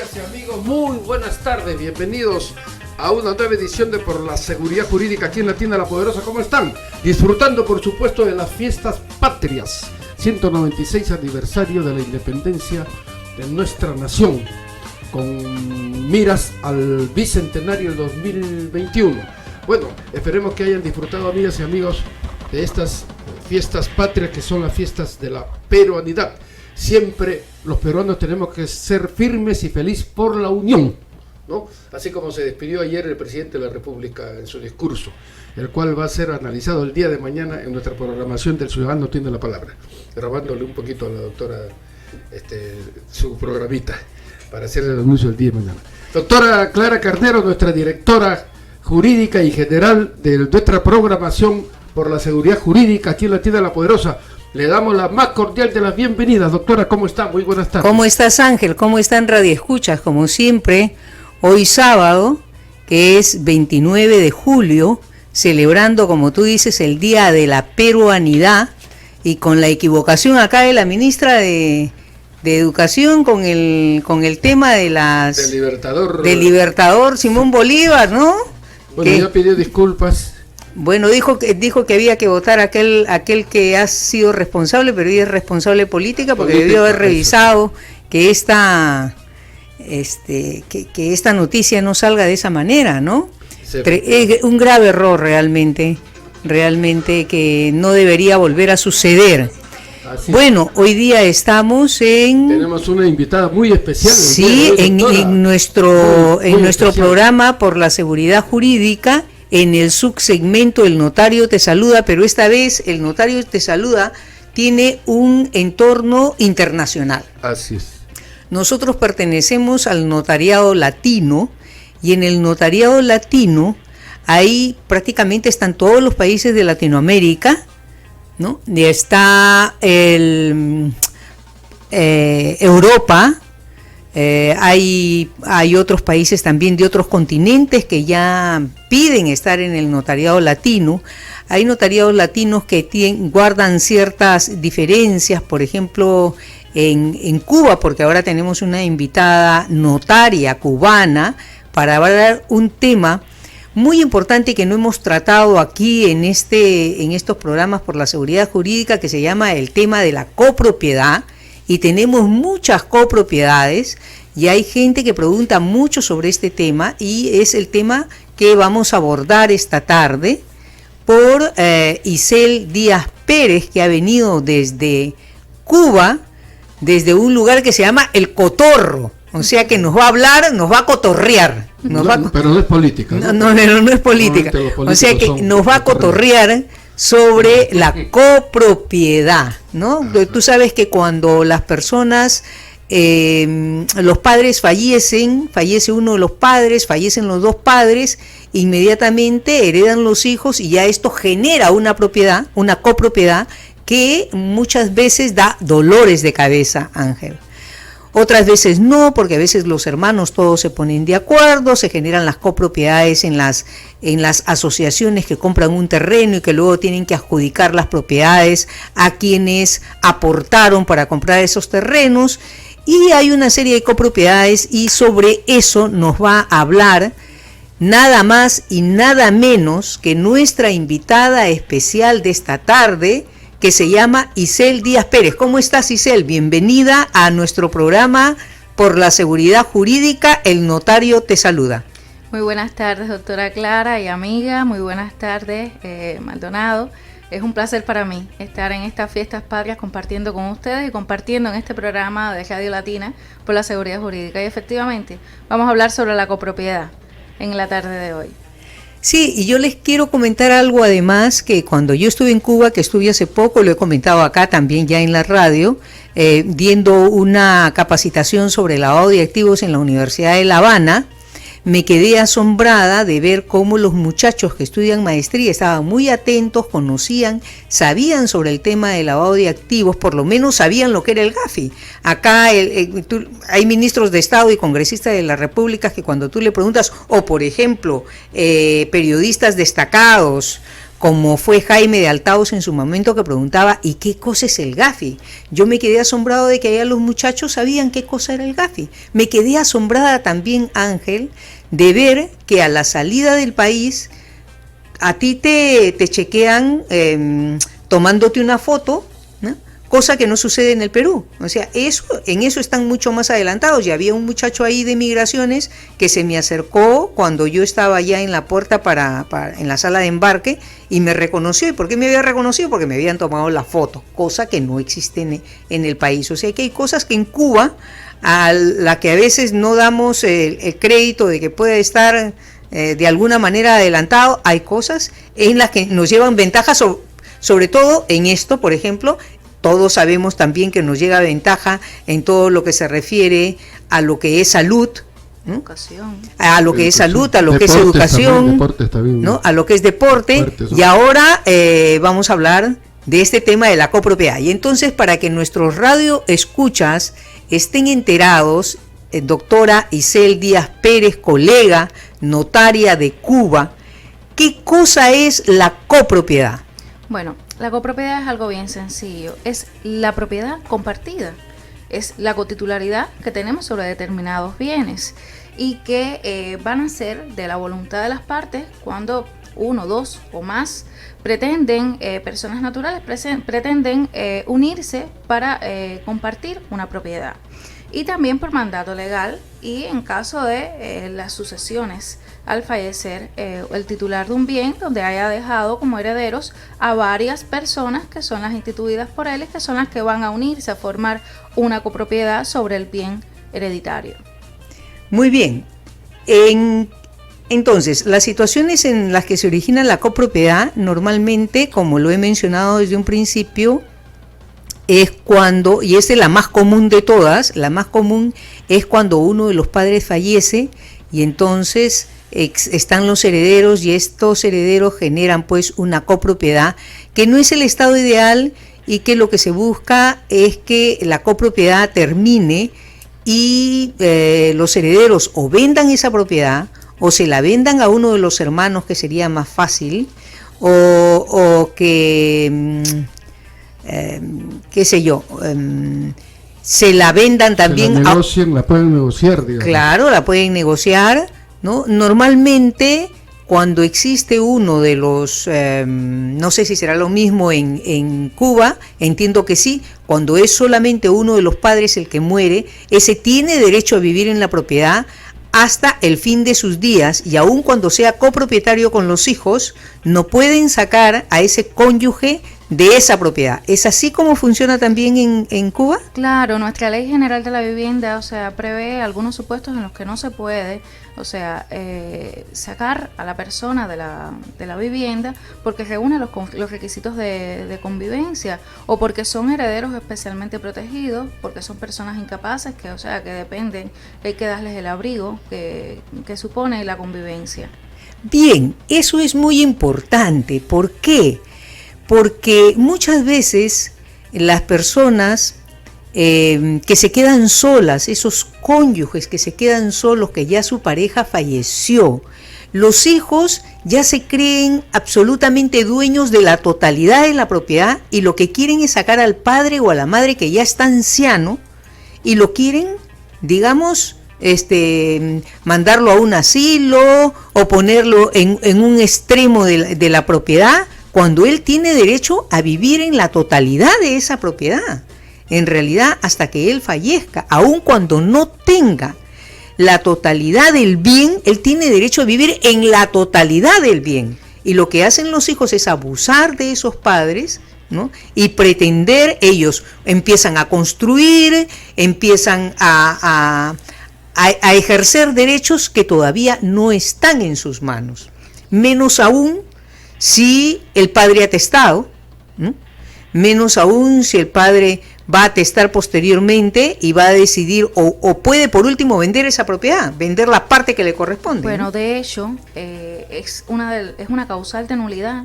amigas y amigos, muy buenas tardes, bienvenidos a una nueva edición de Por la Seguridad Jurídica aquí en la Tienda La Poderosa. ¿Cómo están? Disfrutando, por supuesto, de las fiestas patrias, 196 aniversario de la independencia de nuestra nación, con miras al bicentenario 2021. Bueno, esperemos que hayan disfrutado, amigas y amigos, de estas fiestas patrias que son las fiestas de la peruanidad. Siempre los peruanos tenemos que ser firmes y felices por la unión, ¿no? Así como se despidió ayer el presidente de la República en su discurso, el cual va a ser analizado el día de mañana en nuestra programación del Ciudadano Tiene la Palabra, grabándole un poquito a la doctora su programita para hacer el anuncio el día de mañana. Doctora Clara Carnero, nuestra directora jurídica y general de nuestra programación por la seguridad jurídica aquí en la Tienda La Poderosa. Le damos la más cordial de las bienvenidas. Doctora, ¿cómo está? Muy buenas tardes. ¿Cómo estás, Ángel? ¿Cómo están Radio Escuchas? Como siempre, hoy sábado, que es 29 de julio, celebrando, como tú dices, el Día de la Peruanidad, y con la equivocación acá de la ministra de Educación con el tema de las... Del Libertador Simón Bolívar, ¿no? Bueno, ya pidió disculpas. Bueno, dijo que había que votar aquel que ha sido responsable, pero ella es responsable política porque debió haber revisado que esta noticia no salga de esa manera, ¿no? Es un grave error realmente que no debería volver a suceder. Bueno, hoy día tenemos una invitada muy especial. Sí, en nuestro programa por la seguridad jurídica. En el subsegmento El Notario Te Saluda, pero esta vez El Notario Te Saluda tiene un entorno internacional. Así es. Nosotros pertenecemos al notariado latino, y en el notariado latino ahí prácticamente están todos los países de Latinoamérica, ¿no? Y está Europa. Hay otros países también de otros continentes que ya piden estar en el notariado latino. Hay notariados latinos que guardan ciertas diferencias, por ejemplo, en Cuba, porque ahora tenemos una invitada notaria cubana para hablar un tema muy importante que no hemos tratado aquí en estos programas por la seguridad jurídica, que se llama el tema de la copropiedad. Y tenemos muchas copropiedades y hay gente que pregunta mucho sobre este tema, y es el tema que vamos a abordar esta tarde por Isel Díaz Pérez, que ha venido desde Cuba, desde un lugar que se llama El Cotorro. O sea que nos va a hablar, nos va a cotorrear. Pero no es política. No es política. O sea que nos va a cotorrear sobre la copropiedad, ¿no? Ajá. Tú sabes que cuando las personas, los padres fallece uno de los padres, fallecen los dos padres, inmediatamente heredan los hijos, y ya esto genera una propiedad, una copropiedad, que muchas veces da dolores de cabeza, Ángel. Otras veces no, porque a veces los hermanos todos se ponen de acuerdo, se generan las copropiedades en las asociaciones que compran un terreno y que luego tienen que adjudicar las propiedades a quienes aportaron para comprar esos terrenos, y hay una serie de copropiedades, y sobre eso nos va a hablar nada más y nada menos que nuestra invitada especial de esta tarde, que se llama Isel Díaz Pérez. ¿Cómo estás, Isel? Bienvenida a nuestro programa por la seguridad jurídica. El Notario Te Saluda. Muy buenas tardes, doctora Clara y amiga. Muy buenas tardes, Maldonado. Es un placer para mí estar en estas fiestas patrias compartiendo con ustedes y compartiendo en este programa de Radio Latina por la seguridad jurídica. Y efectivamente, vamos a hablar sobre la copropiedad en la tarde de hoy. Sí, y yo les quiero comentar algo además, que cuando yo estuve en Cuba, que estuve hace poco, lo he comentado acá también ya en la radio, viendo una capacitación sobre lavado de activos en la Universidad de La Habana, me quedé asombrada de ver cómo los muchachos que estudian maestría estaban muy atentos, conocían, sabían sobre el tema de lavado de activos, por lo menos sabían lo que era el GAFI. Acá hay ministros de Estado y congresistas de la República que cuando tú le preguntas, o por ejemplo, periodistas destacados, como fue Jaime de Altaos en su momento, que preguntaba, ¿y qué cosa es el Gafi? Yo me quedé asombrado de que allá los muchachos sabían qué cosa era el Gafi. Me quedé asombrada también, Ángel, de ver que a la salida del país a ti te chequean tomándote una foto, ¿no? Cosa que no sucede en el Perú. O sea, en eso están mucho más adelantados. Y había un muchacho ahí de migraciones que se me acercó cuando yo estaba ya en la puerta en la sala de embarque y me reconoció. ¿Y por qué me había reconocido? Porque me habían tomado la foto, cosa que no existe en el país. O sea, que hay cosas que en Cuba, a la que a veces no damos el crédito de que puede estar de alguna manera adelantado, hay cosas en las que nos llevan ventaja, sobre todo en esto, por ejemplo. Todos sabemos también que nos llega ventaja en todo lo que se refiere a lo que es salud, ¿no? Educación. A lo que es salud, a lo que es educación, también, ¿no? A lo que es deporte. Y ahora vamos a hablar de este tema de la copropiedad. Y entonces, para que nuestros radio escuchas estén enterados, doctora Isel Díaz Pérez, colega notaria de Cuba, ¿qué cosa es la copropiedad? Bueno, la copropiedad es algo bien sencillo, es la propiedad compartida, es la cotitularidad que tenemos sobre determinados bienes y que van a ser de la voluntad de las partes cuando uno, dos o más pretenden, personas naturales pretenden unirse para compartir una propiedad. Y también por mandato legal y en caso de las sucesiones al fallecer el titular de un bien donde haya dejado como herederos a varias personas que son las instituidas por él y que son las que van a unirse a formar una copropiedad sobre el bien hereditario. Muy bien. Entonces, las situaciones en las que se origina la copropiedad normalmente, como lo he mencionado desde un principio, es cuando, y esta es la más común de todas, la más común es cuando uno de los padres fallece y entonces están los herederos y estos herederos generan pues una copropiedad que no es el estado ideal y que lo que se busca es que la copropiedad termine y los herederos o vendan esa propiedad o se la vendan a uno de los hermanos, que sería más fácil, o que qué sé yo, se la vendan también. Se la negocien, la pueden negociar, digamos. Claro, la pueden negociar, ¿no? Normalmente, cuando existe uno de los, no sé si será lo mismo en Cuba, entiendo que sí, cuando es solamente uno de los padres el que muere, ese tiene derecho a vivir en la propiedad hasta el fin de sus días, y aun cuando sea copropietario con los hijos, no pueden sacar a ese cónyuge de esa propiedad. ¿Es así como funciona también en Cuba? Claro, nuestra ley general de la vivienda, o sea, prevé algunos supuestos en los que no se puede, o sea, sacar a la persona de la vivienda porque reúne los requisitos de convivencia o porque son herederos especialmente protegidos, porque son personas incapaces que, o sea, que dependen, hay que darles el abrigo que supone la convivencia. Bien, eso es muy importante. ¿Por qué? Porque muchas veces las personas que se quedan solas, esos cónyuges que se quedan solos, que ya su pareja falleció, los hijos ya se creen absolutamente dueños de la totalidad de la propiedad y lo que quieren es sacar al padre o a la madre que ya está anciano y lo quieren, digamos, mandarlo a un asilo o ponerlo en un extremo de la propiedad, cuando él tiene derecho a vivir en la totalidad de esa propiedad. En realidad, hasta que él fallezca, aun cuando no tenga la totalidad del bien, él tiene derecho a vivir en la totalidad del bien. Y lo que hacen los hijos es abusar de esos padres, ¿no? Y pretender, ellos empiezan a construir, empiezan a ejercer derechos que todavía no están en sus manos. Menos aún si el padre ha atestado, ¿no? Menos aún si el padre va a atestar posteriormente y va a decidir o puede por último vender esa propiedad, vender la parte que le corresponde. Bueno, ¿no? de hecho, es una causal de nulidad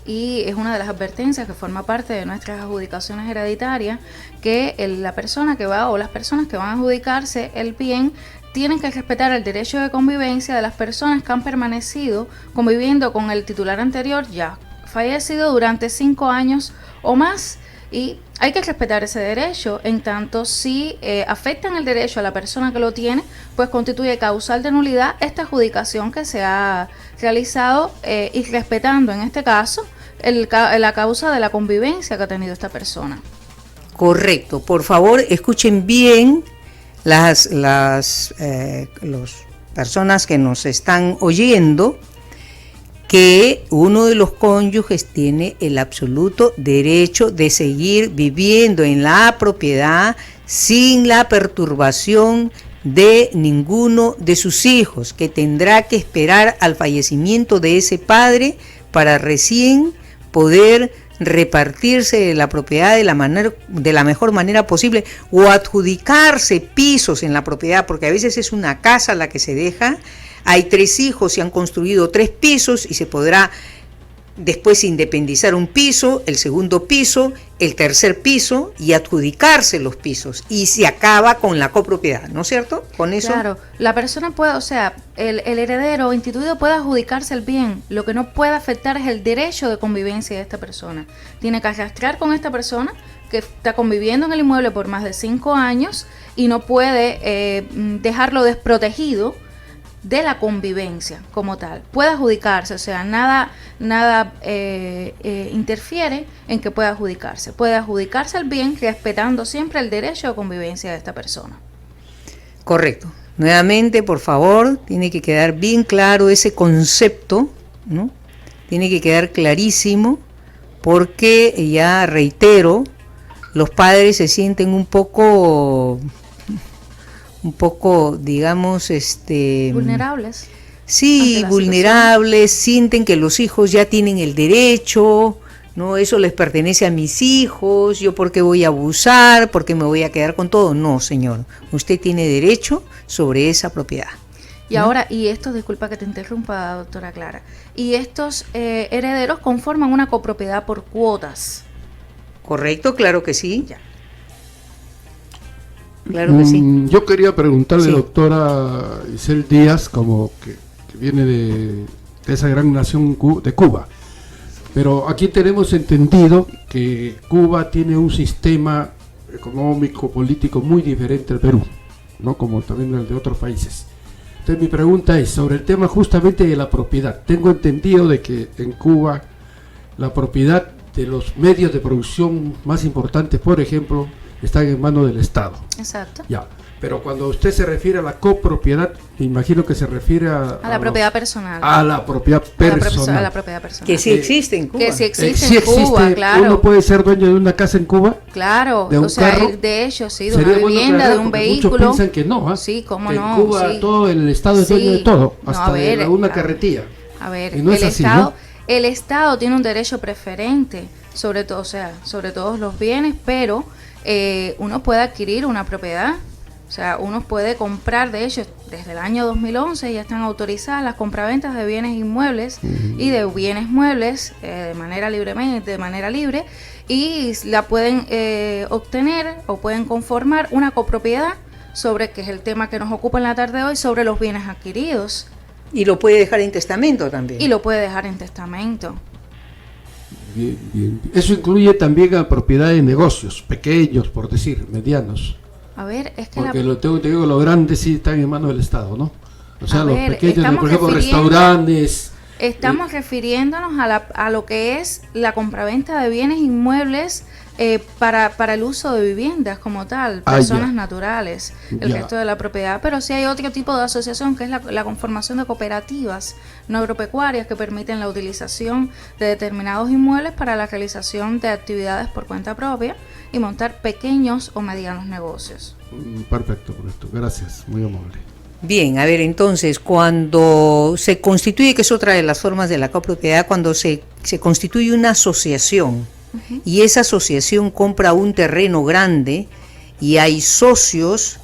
y es una de las advertencias que forma parte de nuestras adjudicaciones hereditarias, que la persona que va o las personas que van a adjudicarse el bien tienen que respetar el derecho de convivencia de las personas que han permanecido conviviendo con el titular anterior, ya fallecido durante 5 años o más, y hay que respetar ese derecho. En tanto, si afectan el derecho a la persona que lo tiene, pues constituye causal de nulidad esta adjudicación que se ha realizado, y respetando en este caso la causa de la convivencia que ha tenido esta persona. Correcto. Por favor, escuchen bien las personas que nos están oyendo, que uno de los cónyuges tiene el absoluto derecho de seguir viviendo en la propiedad sin la perturbación de ninguno de sus hijos, que tendrá que esperar al fallecimiento de ese padre para recién poder repartirse de la propiedad de la mejor manera posible, o adjudicarse pisos en la propiedad, porque a veces es una casa la que se deja. Hay 3 hijos, se han construido 3 pisos y se podrá después independizar un piso, el segundo piso, el tercer piso, y adjudicarse los pisos, y se acaba con la copropiedad, ¿no es cierto? Con eso. Claro, la persona puede, o sea, el heredero instituido puede adjudicarse el bien, lo que no puede afectar es el derecho de convivencia de esta persona. Tiene que arrastrar con esta persona que está conviviendo en el inmueble por más de 5 años y no puede dejarlo desprotegido de la convivencia como tal. Puede adjudicarse, o sea, nada interfiere en que pueda adjudicarse. Puede adjudicarse el bien respetando siempre el derecho de convivencia de esta persona. Correcto. Nuevamente, por favor, tiene que quedar bien claro ese concepto, ¿no? Tiene que quedar clarísimo, porque ya reitero, los padres se sienten un poco, digamos, vulnerables. Sí, vulnerables, sienten que los hijos ya tienen el derecho, no, eso les pertenece a mis hijos, yo por qué voy a abusar, por qué me voy a quedar con todo. No, señor, usted tiene derecho sobre esa propiedad. Y ahora, disculpa que te interrumpa, doctora Clara, y estos herederos conforman una copropiedad por cuotas. Correcto, claro que sí. Ya. Claro que sí. Yo quería preguntarle, doctora Isel Díaz, como que viene de esa gran nación de Cuba, pero aquí tenemos entendido que Cuba tiene un sistema económico, político muy diferente al Perú, ¿no? Como también el de otros países. Entonces mi pregunta es sobre el tema justamente de la propiedad. Tengo entendido de que en Cuba la propiedad de los medios de producción más importantes, por ejemplo, están en manos del Estado. Exacto. Ya, pero cuando usted se refiere a la copropiedad, me imagino que se refiere a la propiedad personal. A la propiedad personal. A la propiedad personal. Que sí existe en Cuba. Que sí existe en Cuba, claro. ¿Uno puede ser dueño de una casa en Cuba? Claro, ¿De un carro? De hecho, sí, de una vivienda, de un vehículo. Muchos piensan que no, Sí, cómo que no. En Cuba todo el Estado es dueño de todo, hasta de una carretilla. A ver, no es así, ¿no? El Estado tiene un derecho preferente sobre todo, sobre todos los bienes, pero uno puede adquirir una propiedad, o sea, uno puede comprar. De hecho, desde el año 2011 ya están autorizadas las compraventas de bienes inmuebles y de bienes muebles de manera libre, y la pueden obtener o pueden conformar una copropiedad sobre, que es el tema que nos ocupa en la tarde de hoy, sobre los bienes adquiridos. Y lo puede dejar en testamento también. Y lo puede dejar en testamento. Bien, bien. Eso incluye también a propiedades de negocios, pequeños, por decir, medianos. A ver, es que porque te digo, los grandes sí están en manos del Estado, ¿no? O sea, los pequeños, por ejemplo, restaurantes. Estamos refiriéndonos a lo que es la compraventa de bienes inmuebles para el uso de viviendas como tal, personas naturales, el resto de la propiedad. Pero sí hay otro tipo de asociación, que es la conformación de cooperativas no agropecuarias, que permiten la utilización de determinados inmuebles para la realización de actividades por cuenta propia y montar pequeños o medianos negocios. Perfecto, gracias, muy amable. Bien, a ver, entonces, cuando se constituye, que es otra de las formas de la copropiedad, cuando se constituye una asociación, y esa asociación compra un terreno grande y hay socios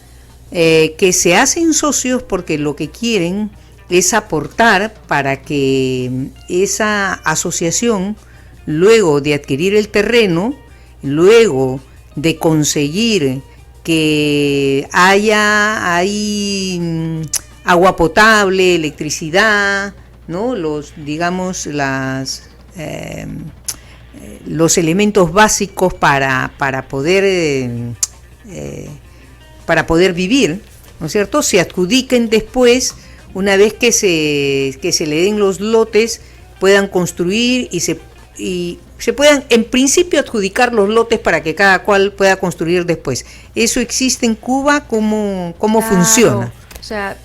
que se hacen socios porque lo que quieren es aportar para que esa asociación, luego de adquirir el terreno, luego de conseguir que haya ahí agua potable, electricidad, ¿no? Los, digamos, las los elementos básicos para poder vivir, ¿no es cierto? Se adjudiquen después, una vez que se le den los lotes, puedan construir y se puedan en principio adjudicar los lotes para que cada cual pueda construir después. ¿Eso existe en Cuba? ¿Cómo claro, funciona? O sea,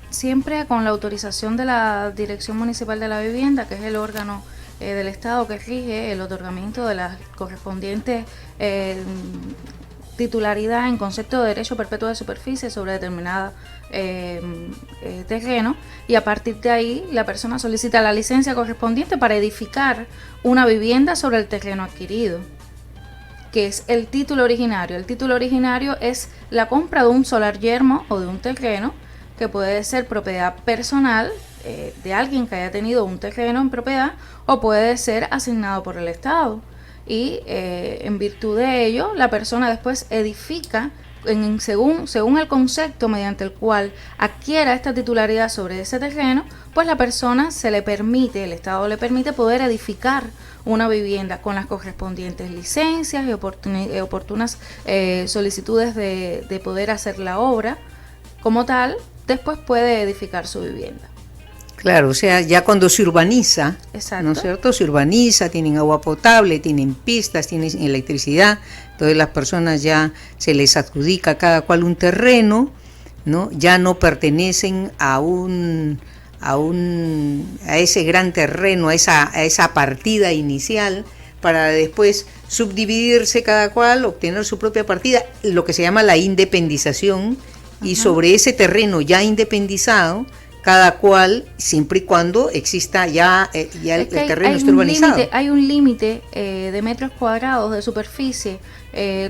siempre con la autorización de la Dirección Municipal de la Vivienda, que es el órgano del Estado que rige el otorgamiento de las correspondientes titularidad en concepto de derecho perpetuo de superficie sobre determinada terreno, y a partir de ahí la persona solicita la licencia correspondiente para edificar una vivienda sobre el terreno adquirido, que es el título originario. El título originario es la compra de un solar yermo o de un terreno que puede ser propiedad personal de alguien que haya tenido un terreno en propiedad, o puede ser asignado por el Estado. Y en virtud de ello, la persona después edifica según el concepto mediante el cual adquiera esta titularidad sobre ese terreno, pues la persona el Estado le permite poder edificar una vivienda con las correspondientes licencias y oportunas solicitudes de poder hacer la obra como tal. Después puede edificar su vivienda. Claro, o sea, ya cuando se urbaniza, exacto, ¿no es cierto? Se urbaniza, tienen agua potable, tienen pistas, tienen electricidad, entonces las personas ya se les adjudica a cada cual un terreno, ¿no? Ya no pertenecen a ese gran terreno, a esa partida inicial, para después subdividirse cada cual, obtener su propia partida, lo que se llama la independización. Y sobre ese terreno ya independizado, cada cual, siempre y cuando exista ya el terreno esté urbanizado. Hay un límite de metros cuadrados de superficie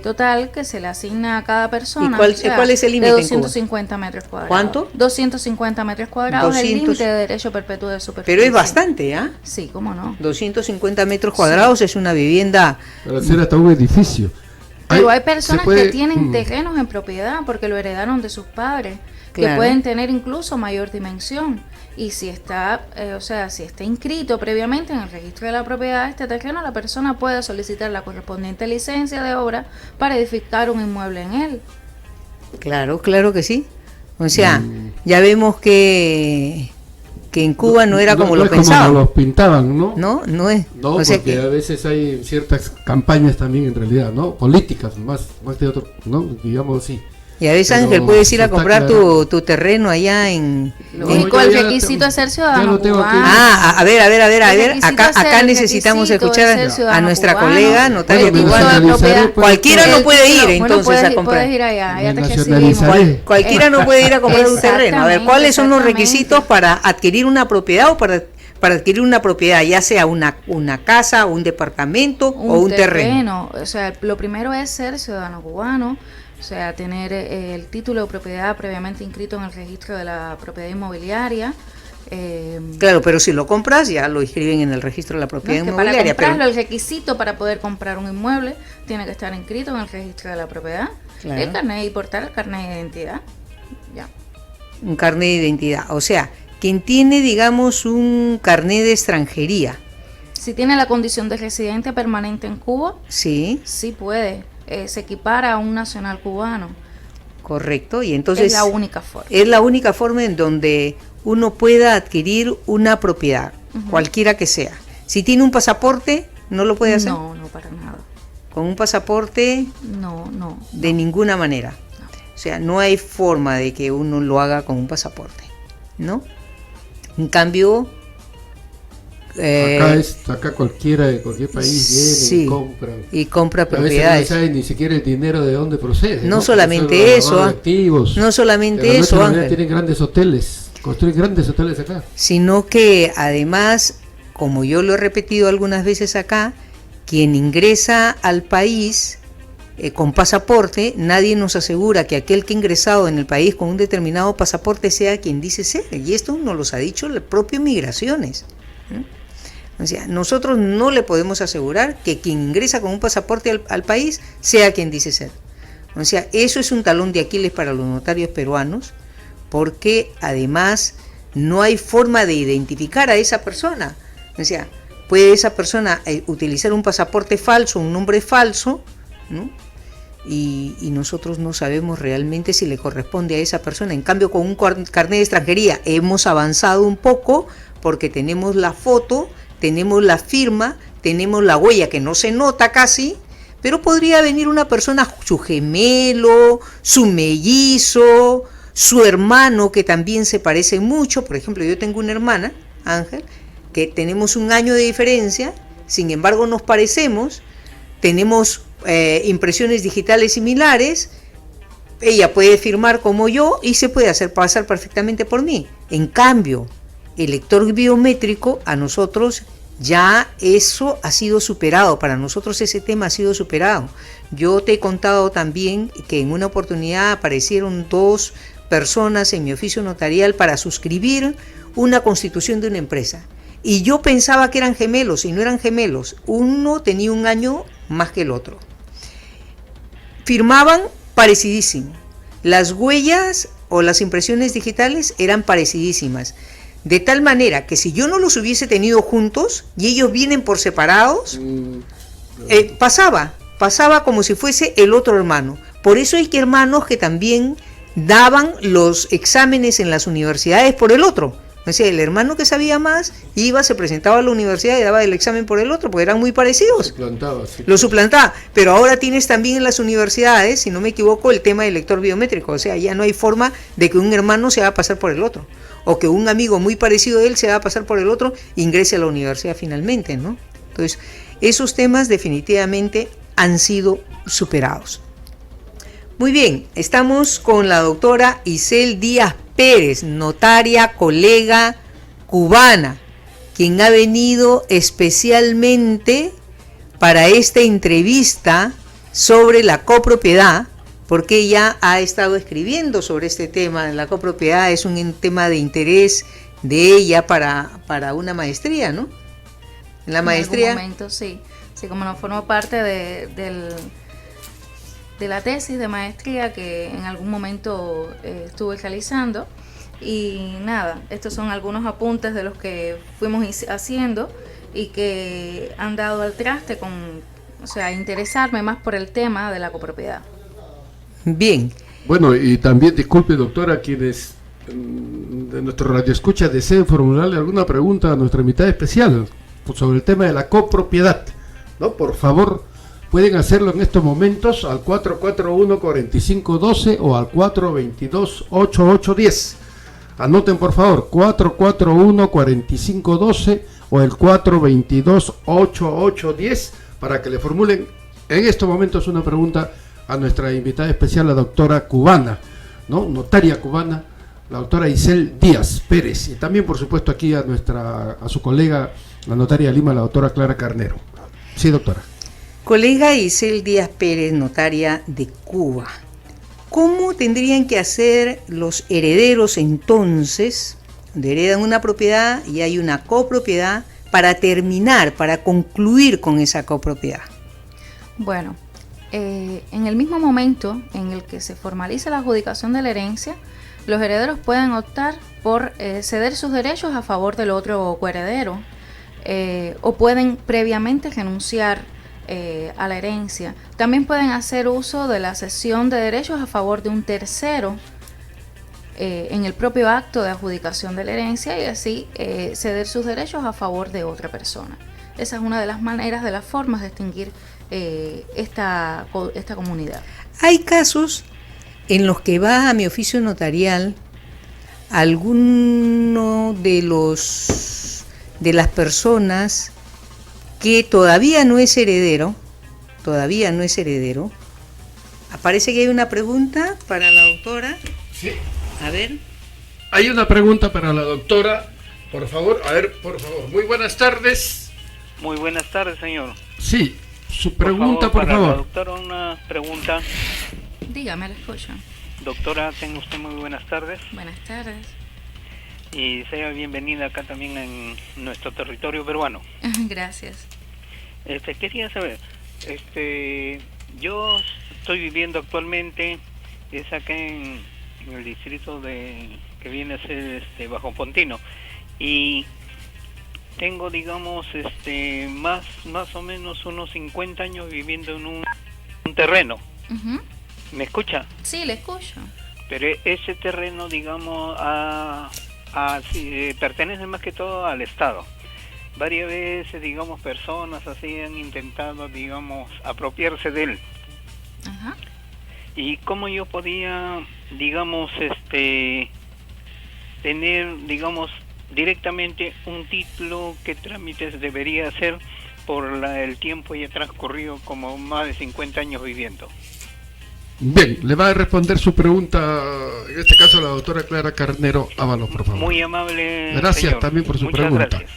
total que se le asigna a cada persona. ¿Y cuál es el límite? De 250 metros cuadrados. ¿Cuánto? 250 metros cuadrados es el límite de derecho perpetuo de superficie. Pero es bastante, ¿ah? Sí, cómo no. 250 metros cuadrados sí. Es una vivienda. Para hacer hasta un edificio. Pero hay personas que tienen terrenos en propiedad porque lo heredaron de sus padres, claro, que pueden tener incluso mayor dimensión. Y si está, si está inscrito previamente en el registro de la propiedad este terreno, la persona puede solicitar la correspondiente licencia de obra para edificar un inmueble en él. Claro, claro que sí. O sea, ya vemos que en Cuba no era como lo pensaban. Como los pintaban, ¿no? No es. No, o sea, porque a veces hay ciertas campañas también en realidad, ¿no? Políticas, más de otro, ¿no? Digamos así. Y a veces, Ángel, puedes ir a comprar tu terreno allá en... Lo único, el requisito es ser ciudadano cubano. A ver, acá necesitamos escuchar a nuestra colega notaria cubana. Cualquiera no puede ir entonces a comprar. Puedes ir allá te recibimos. Cualquiera no puede ir a comprar un terreno. A ver, ¿cuáles son los requisitos para adquirir una propiedad o para adquirir una propiedad, ya sea una casa, un departamento o un terreno? O sea, lo primero es ser ciudadano cubano. O sea, tener el título de propiedad previamente inscrito en el registro de la propiedad inmobiliaria. Claro, pero si lo compras ya lo inscriben en el registro de la propiedad inmobiliaria. Para comprarlo, el requisito para poder comprar un inmueble tiene que estar inscrito en el registro de la propiedad. Claro. El carnet y portar el carnet de identidad. Ya. Un carnet de identidad. O sea, quien tiene, digamos, un carnet de extranjería. Si tiene la condición de residente permanente en Cuba, sí puede. Se equipara a un nacional cubano. Correcto, y entonces es la única forma. Es la única forma en donde uno pueda adquirir una propiedad, cualquiera que sea. Si tiene un pasaporte, ¿no lo puede hacer? No, para nada. ¿Con un pasaporte? No. De ninguna manera. No. O sea, no hay forma de que uno lo haga con un pasaporte, ¿no? En cambio... acá cualquiera de cualquier país viene y compra propiedades. A veces no saben ni siquiera el dinero de dónde procede. No solamente eso, activos, no solamente eso, Ángel. Tienen grandes hoteles, construyen grandes hoteles acá. Sino que además, como yo lo he repetido algunas veces acá, quien ingresa al país con pasaporte, nadie nos asegura que aquel que ha ingresado en el país con un determinado pasaporte sea quien dice ser. Y esto nos lo ha dicho el propio Migraciones. O sea, nosotros no le podemos asegurar que quien ingresa con un pasaporte al país sea quien dice ser. O sea, eso es un talón de Aquiles para los notarios peruanos, porque además no hay forma de identificar a esa persona. O sea, puede esa persona utilizar un pasaporte falso, un nombre falso, ¿no? Y nosotros no sabemos realmente si le corresponde a esa persona. En cambio, con un carnet de extranjería hemos avanzado un poco porque tenemos la foto, tenemos la firma, tenemos la huella que no se nota casi, pero podría venir una persona, su gemelo, su mellizo, su hermano, que también se parece mucho. Por ejemplo, yo tengo una hermana, Ángel, que tenemos 1 año de diferencia, sin embargo nos parecemos, tenemos impresiones digitales similares, ella puede firmar como yo y se puede hacer pasar perfectamente por mí. En cambio, el lector biométrico, a nosotros ya eso ha sido superado, para nosotros ese tema ha sido superado. Yo te he contado también que en una oportunidad aparecieron 2 personas en mi oficio notarial para suscribir una constitución de una empresa. Y yo pensaba que eran gemelos, y no eran gemelos. Uno tenía 1 año más que el otro. Firmaban parecidísimo. Las huellas o las impresiones digitales eran parecidísimas. De tal manera que si yo no los hubiese tenido juntos y ellos vienen por separados, pasaba como si fuese el otro hermano. Por eso hay que hermanos que también daban los exámenes en las universidades por el otro. O sea, el hermano que sabía más iba, se presentaba a la universidad y daba el examen por el otro, porque eran muy parecidos. Lo suplantaba. Pero ahora tienes también en las universidades, si no me equivoco, el tema del lector biométrico. O sea, ya no hay forma de que un hermano se haga pasar por el otro, o que un amigo muy parecido a él se haga pasar por el otro e ingrese a la universidad finalmente, ¿no? Entonces, esos temas definitivamente han sido superados. Muy bien, estamos con la doctora Isel Díaz Pérez, notaria, colega cubana, quien ha venido especialmente para esta entrevista sobre la copropiedad, porque ella ha estado escribiendo sobre este tema. La copropiedad es un tema de interés de ella para una maestría, ¿no? La maestría. En algún momento, sí, como no formó parte de la tesis de maestría que en algún momento estuve realizando. Y nada, estos son algunos apuntes de los que fuimos haciendo y que han dado al traste con, interesarme más por el tema de la copropiedad. Bien. Bueno, y también, disculpe, doctora, quienes de nuestro radioescucha deseen formularle alguna pregunta a nuestra invitada especial sobre el tema de la copropiedad, ¿no? Por favor, pueden hacerlo en estos momentos al 441-4512 o al 422-8810. Anoten, por favor, 441-4512 o el 422-8810 para que le formulen en estos momentos una pregunta a nuestra invitada especial, la doctora cubana, ¿no? Notaria cubana, la doctora Isel Díaz Pérez. Y también, por supuesto, aquí a su colega, la notaria de Lima, la doctora Clara Carnero. Sí, doctora. Colega Isel Díaz Pérez, notaria de Cuba. ¿Cómo tendrían que hacer los herederos entonces, donde heredan una propiedad y hay una copropiedad, para terminar, para concluir con esa copropiedad? Bueno, en el mismo momento en el que se formaliza la adjudicación de la herencia, los herederos pueden optar por ceder sus derechos a favor del otro coheredero, o pueden previamente renunciar a la herencia. También pueden hacer uso de la cesión de derechos a favor de un tercero en el propio acto de adjudicación de la herencia y así ceder sus derechos a favor de otra persona. Esa es una de las maneras, de las formas de extinguir esta comunidad. Hay casos en los que va a mi oficio notarial alguno de las personas que todavía no es heredero. Parece que hay una pregunta para la doctora. Sí. A ver. Hay una pregunta para la doctora. Por favor, por favor. Muy buenas tardes. Muy buenas tardes, señor. Sí, su pregunta, por favor. Para la doctora, una pregunta. Dígame, la escucho. Doctora, tenga usted muy buenas tardes. Buenas tardes. Y sea bienvenida acá también en nuestro territorio peruano. Gracias. Quería saber, yo estoy viviendo actualmente, es acá en el distrito que viene a ser Bajo Pontino, y Tengo, digamos, más o menos unos 50 años viviendo en un terreno. ¿Me escucha? Sí, le escucho. Pero ese terreno, digamos, pertenece más que todo al Estado. Varias veces, digamos, personas así han intentado, digamos, apropiarse de él. Ajá. ¿Y cómo yo podía, digamos, tener, digamos, directamente un título? ¿Qué trámites debería hacer por el tiempo ya transcurrido, como más de 50 años viviendo? Bien, le va a responder su pregunta, en este caso la doctora Clara Carnero Ábalos, por favor. Muy amable. Gracias, señor. también por su Muchas pregunta. Gracias.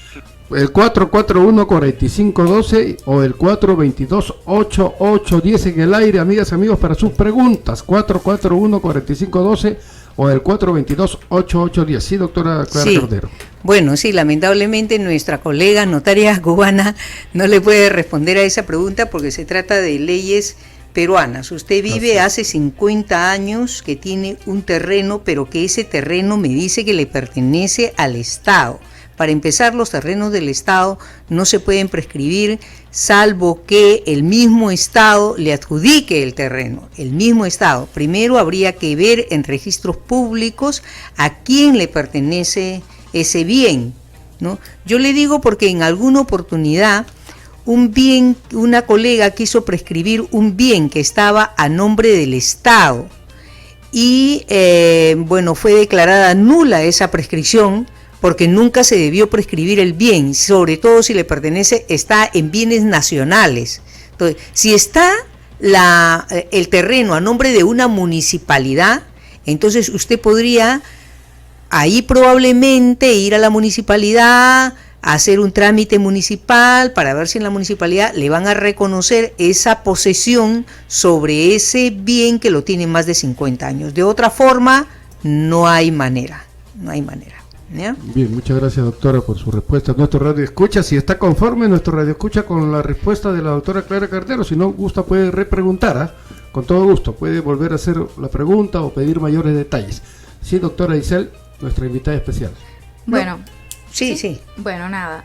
El 441-4512 o el 422-8810 en el aire, amigas y amigos, para sus preguntas. 441-4512 o el 422-8810. Sí, doctora Clara Cordero. Bueno, sí, lamentablemente nuestra colega notaria cubana no le puede responder a esa pregunta porque se trata de leyes peruanas. Usted vive hace 50 años que tiene un terreno, pero que ese terreno me dice que le pertenece al Estado. Para empezar, los terrenos del Estado no se pueden prescribir salvo que el mismo Estado le adjudique el terreno, el mismo Estado. Primero habría que ver en registros públicos a quién le pertenece ese bien, ¿no? Yo le digo porque en alguna oportunidad una colega quiso prescribir un bien que estaba a nombre del Estado y fue declarada nula esa prescripción porque nunca se debió prescribir el bien, sobre todo si le pertenece, está en bienes nacionales. Entonces, si está el terreno a nombre de una municipalidad, entonces usted podría ahí probablemente ir a la municipalidad, hacer un trámite municipal para ver si en la municipalidad le van a reconocer esa posesión sobre ese bien que lo tiene más de 50 años. De otra forma, no hay manera. ¿Ya? Bien, muchas gracias, doctora, por su respuesta. Nuestro radio escucha, si está conforme, nuestro radio escucha con la respuesta de la doctora Clara Carnero. Si no gusta, puede repreguntar, con todo gusto, puede volver a hacer la pregunta o pedir mayores detalles. Sí, doctora Isel, nuestra invitada especial. Bueno, sí. Bueno, nada,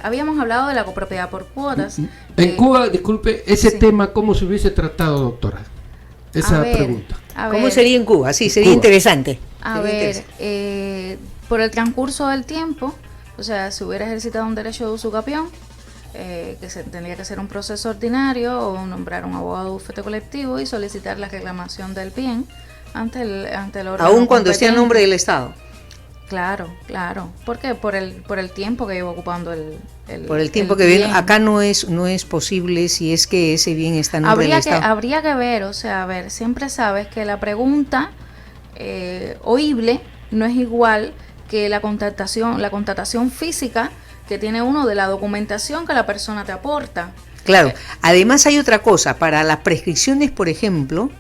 habíamos hablado de la copropiedad por cuotas. En Cuba, disculpe, ese tema, ¿cómo se hubiese tratado, doctora? Esa pregunta. ¿Cómo sería en Cuba? Sí, sería interesante. Por el transcurso del tiempo, o sea, si hubiera ejercitado un derecho de uso capión, que tendría que ser un proceso ordinario o nombrar un abogado de bufete colectivo y solicitar la reclamación del bien ante el órgano. Aún cuando esté a nombre del Estado. Claro. ¿Por qué? Por el tiempo que lleva ocupando el por el tiempo que viene. Acá no es posible si es que ese bien está a nombre del Estado. Habría que ver, siempre sabes que la pregunta oíble no es igual que la contratación física que tiene uno de la documentación que la persona te aporta. Claro, además hay otra cosa, para las prescripciones, por ejemplo,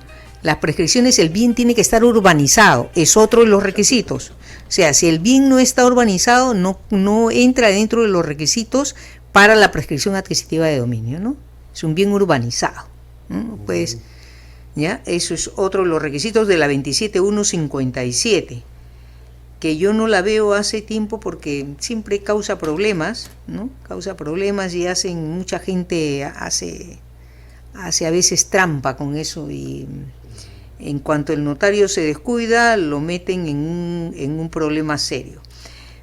el bien tiene que estar urbanizado, es otro de los requisitos. O sea, si el bien no está urbanizado, no entra dentro de los requisitos para la prescripción adquisitiva de dominio, ¿no? Es un bien urbanizado, ¿no? Pues, ya, eso es otro de los requisitos de la 27157. Que yo no la veo hace tiempo porque siempre causa problemas, ¿no? Causa problemas y mucha gente hace a veces trampa con eso y en cuanto el notario se descuida lo meten en un problema serio.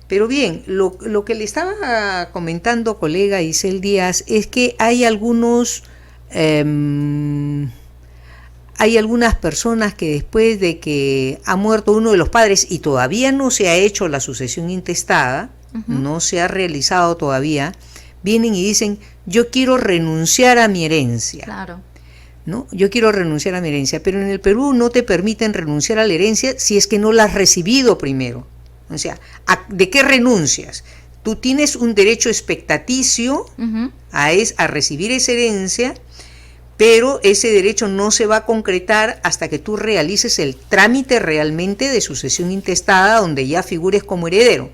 Pero bien, lo que le estaba comentando colega Isel Díaz es que hay algunas personas que después de que ha muerto uno de los padres y todavía no se ha hecho la sucesión intestada, no se ha realizado todavía, vienen y dicen, yo quiero renunciar a mi herencia. Claro. ¿No? Yo quiero renunciar a mi herencia, pero en el Perú no te permiten renunciar a la herencia si es que no la has recibido primero. O sea, ¿de qué renuncias? Tú tienes un derecho expectaticio a recibir esa herencia, pero ese derecho no se va a concretar hasta que tú realices el trámite realmente de sucesión intestada donde ya figures como heredero.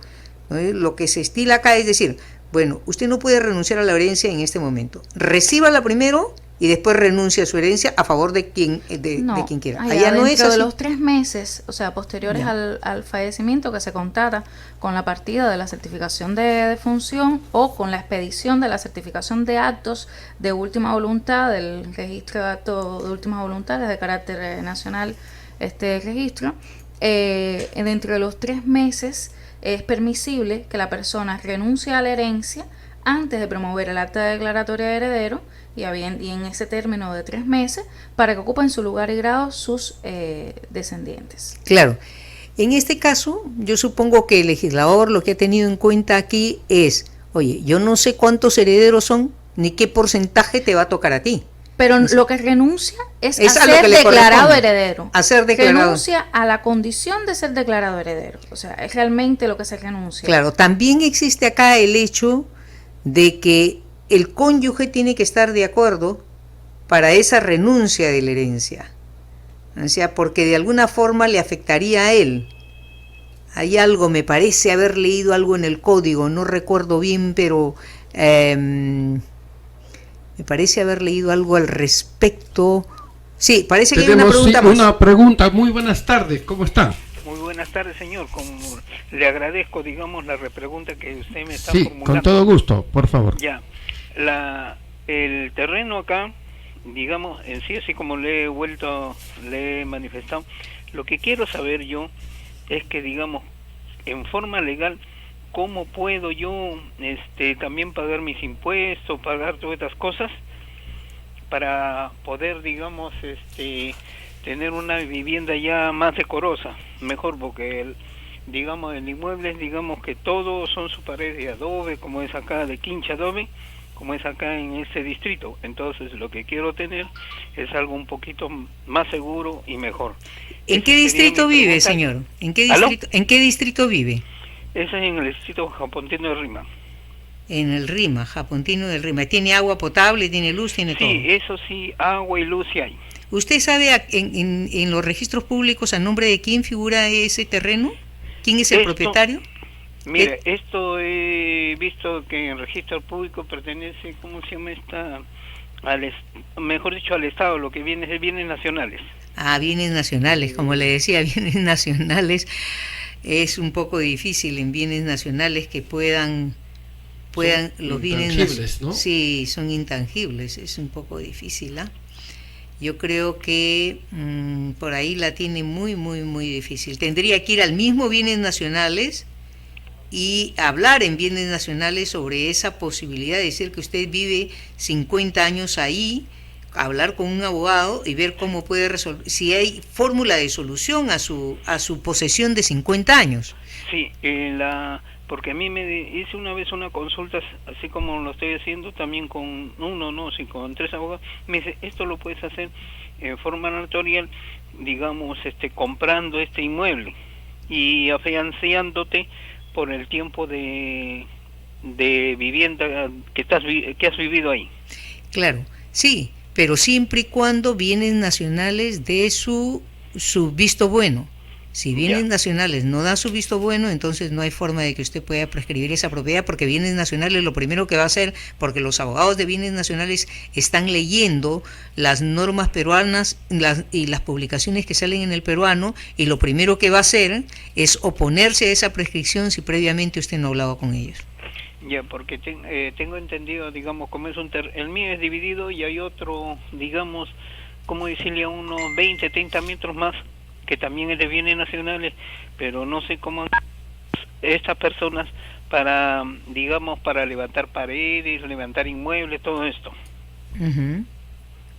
¿No? Lo que se estila acá es decir, bueno, usted no puede renunciar a la herencia en este momento, recíbala primero y después renuncia a su herencia a favor de quien quiera. Allá no es dentro así. De los 3 meses, o sea, posteriores al fallecimiento, que se contata con la partida de la certificación de defunción o con la expedición de la certificación de actos de última voluntad del registro de actos de última voluntad de carácter nacional, este registro. Dentro de los 3 meses es permisible que la persona renuncie a la herencia antes de promover el acta declaratoria de heredero y en ese término de 3 meses para que ocupen su lugar y grado sus descendientes. Claro. En este caso, yo supongo que el legislador lo que ha tenido en cuenta aquí es, oye, yo no sé cuántos herederos son ni qué porcentaje te va a tocar a ti. Pero lo que renuncia es a ser declarado heredero. A ser declarado. Renuncia a la condición de ser declarado heredero. O sea, es realmente lo que se renuncia. Claro, también existe acá el hecho de que el cónyuge tiene que estar de acuerdo para esa renuncia de la herencia. O sea, porque de alguna forma le afectaría a él. Hay algo, me parece haber leído algo en el código, no recuerdo bien, pero me parece haber leído algo al respecto. Sí, parece que hay una pregunta más. Una pregunta. Muy buenas tardes, ¿cómo están? Muy buenas tardes, señor. Le agradezco, digamos, la repregunta que usted me está formulando. Con todo gusto, por favor. Ya, el terreno acá, digamos, en sí, así como le he manifestado, lo que quiero saber yo es que, digamos, en forma legal, ¿cómo puedo yo también pagar mis impuestos, pagar todas estas cosas para poder, digamos, tener una vivienda ya más decorosa, mejor, porque el inmueble, digamos que todos son su pared de adobe, como es acá de quincha adobe, como es acá en este distrito. Entonces lo que quiero tener es algo un poquito más seguro y mejor. ¿En qué distrito vive, señor? ¿En qué distrito vive? Ese es en el distrito Japontino de Rima. En el Rima, Japontino del Rima. ¿Tiene agua potable, tiene luz, tiene todo? Sí, eso sí, agua y luz sí hay. ¿Usted sabe en los registros públicos a nombre de quién figura ese terreno? ¿Quién es el propietario? Mire, esto he visto que en registro público pertenece, ¿cómo se llama esta? Mejor dicho, al Estado, lo que viene es bienes nacionales. Ah, bienes nacionales, como le decía, bienes nacionales. Es un poco difícil en bienes nacionales que puedan los bienes nacionales, ¿no? Sí, son intangibles, es un poco difícil, ¿ah? Yo creo que por ahí la tiene muy, muy, muy difícil. Tendría que ir al mismo bienes nacionales y hablar en bienes nacionales sobre esa posibilidad de decir que usted vive 50 años ahí, hablar con un abogado y ver cómo puede resolver, si hay fórmula de solución a su posesión de 50 años. Sí, porque a mí me hice una vez una consulta, así como lo estoy haciendo también con con 3 abogados. Me dice, esto lo puedes hacer en forma notarial, digamos, comprando este inmueble y afianzándote por el tiempo de vivienda que has vivido ahí. Claro, sí, pero siempre y cuando bienes nacionales de su visto bueno. Si bienes nacionales no da su visto bueno, entonces no hay forma de que usted pueda prescribir esa propiedad, porque bienes nacionales lo primero que va a hacer, porque los abogados de bienes nacionales están leyendo las normas peruanas y las publicaciones que salen en el peruano, y lo primero que va a hacer es oponerse a esa prescripción si previamente usted no ha hablado con ellos. Ya, porque tengo entendido, digamos, como es el mío es dividido y hay otro, digamos, ¿cómo decirle? A unos 20, 30 metros más, que también es de bienes nacionales, pero no sé cómo estas personas para levantar paredes, levantar inmuebles, todo esto. Uh-huh.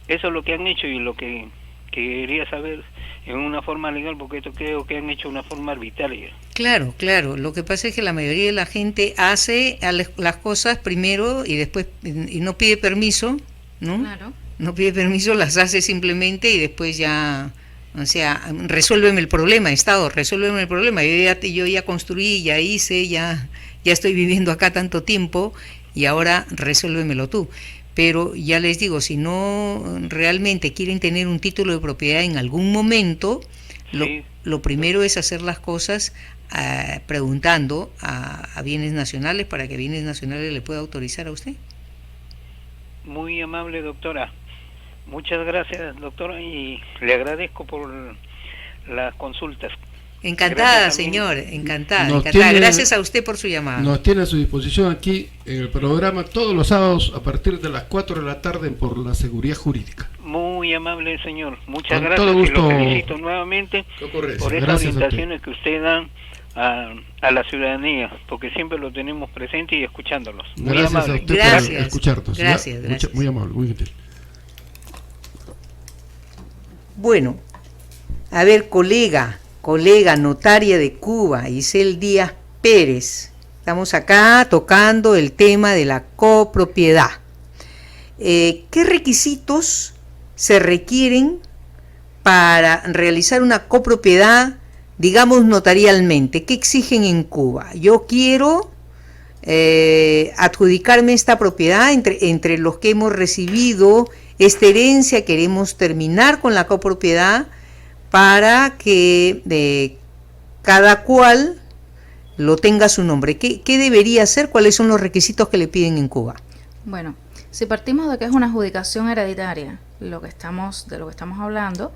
Eso es lo que han hecho y lo que quería saber en una forma legal, porque esto creo que han hecho una forma arbitraria. Claro, lo que pasa es que la mayoría de la gente hace las cosas primero y después y no pide permiso, ¿no? Claro. No pide permiso, las hace simplemente y después ya... O sea, resuélveme el problema, Estado, resuélveme el problema. Yo ya construí, ya hice, ya estoy viviendo acá tanto tiempo y ahora resuélvemelo tú. Pero ya les digo, si no realmente quieren tener un título de propiedad en algún momento, lo primero es hacer las cosas preguntando a bienes nacionales para que bienes nacionales le pueda autorizar a usted. Muy amable, doctora. Muchas gracias, doctora, y le agradezco por las consultas. Encantada, señor, encantada. Gracias a usted por su llamada. Nos tiene a su disposición aquí en el programa todos los sábados a partir de las 4 de la tarde por la seguridad jurídica. Muy amable, señor. Muchas Con gracias todo gusto. y lo felicito nuevamente por estas orientaciones que usted dan a la ciudadanía, porque siempre lo tenemos presente y escuchándolos. Muy gracias amable. a usted por escucharnos. Gracias. Muy amable, muy gentil. Bueno, a ver, colega notaria de Cuba, Isel Díaz Pérez. Estamos acá tocando el tema de la copropiedad. ¿Qué requisitos se requieren para realizar una copropiedad, digamos, notarialmente? ¿Qué exigen en Cuba? Yo quiero adjudicarme esta propiedad entre los que hemos recibido esta herencia, queremos terminar con la copropiedad para que cada cual lo tenga su nombre. ¿Qué debería hacer? ¿Cuáles son los requisitos que le piden en Cuba? Bueno, si partimos de que es una adjudicación hereditaria, de lo que estamos hablando,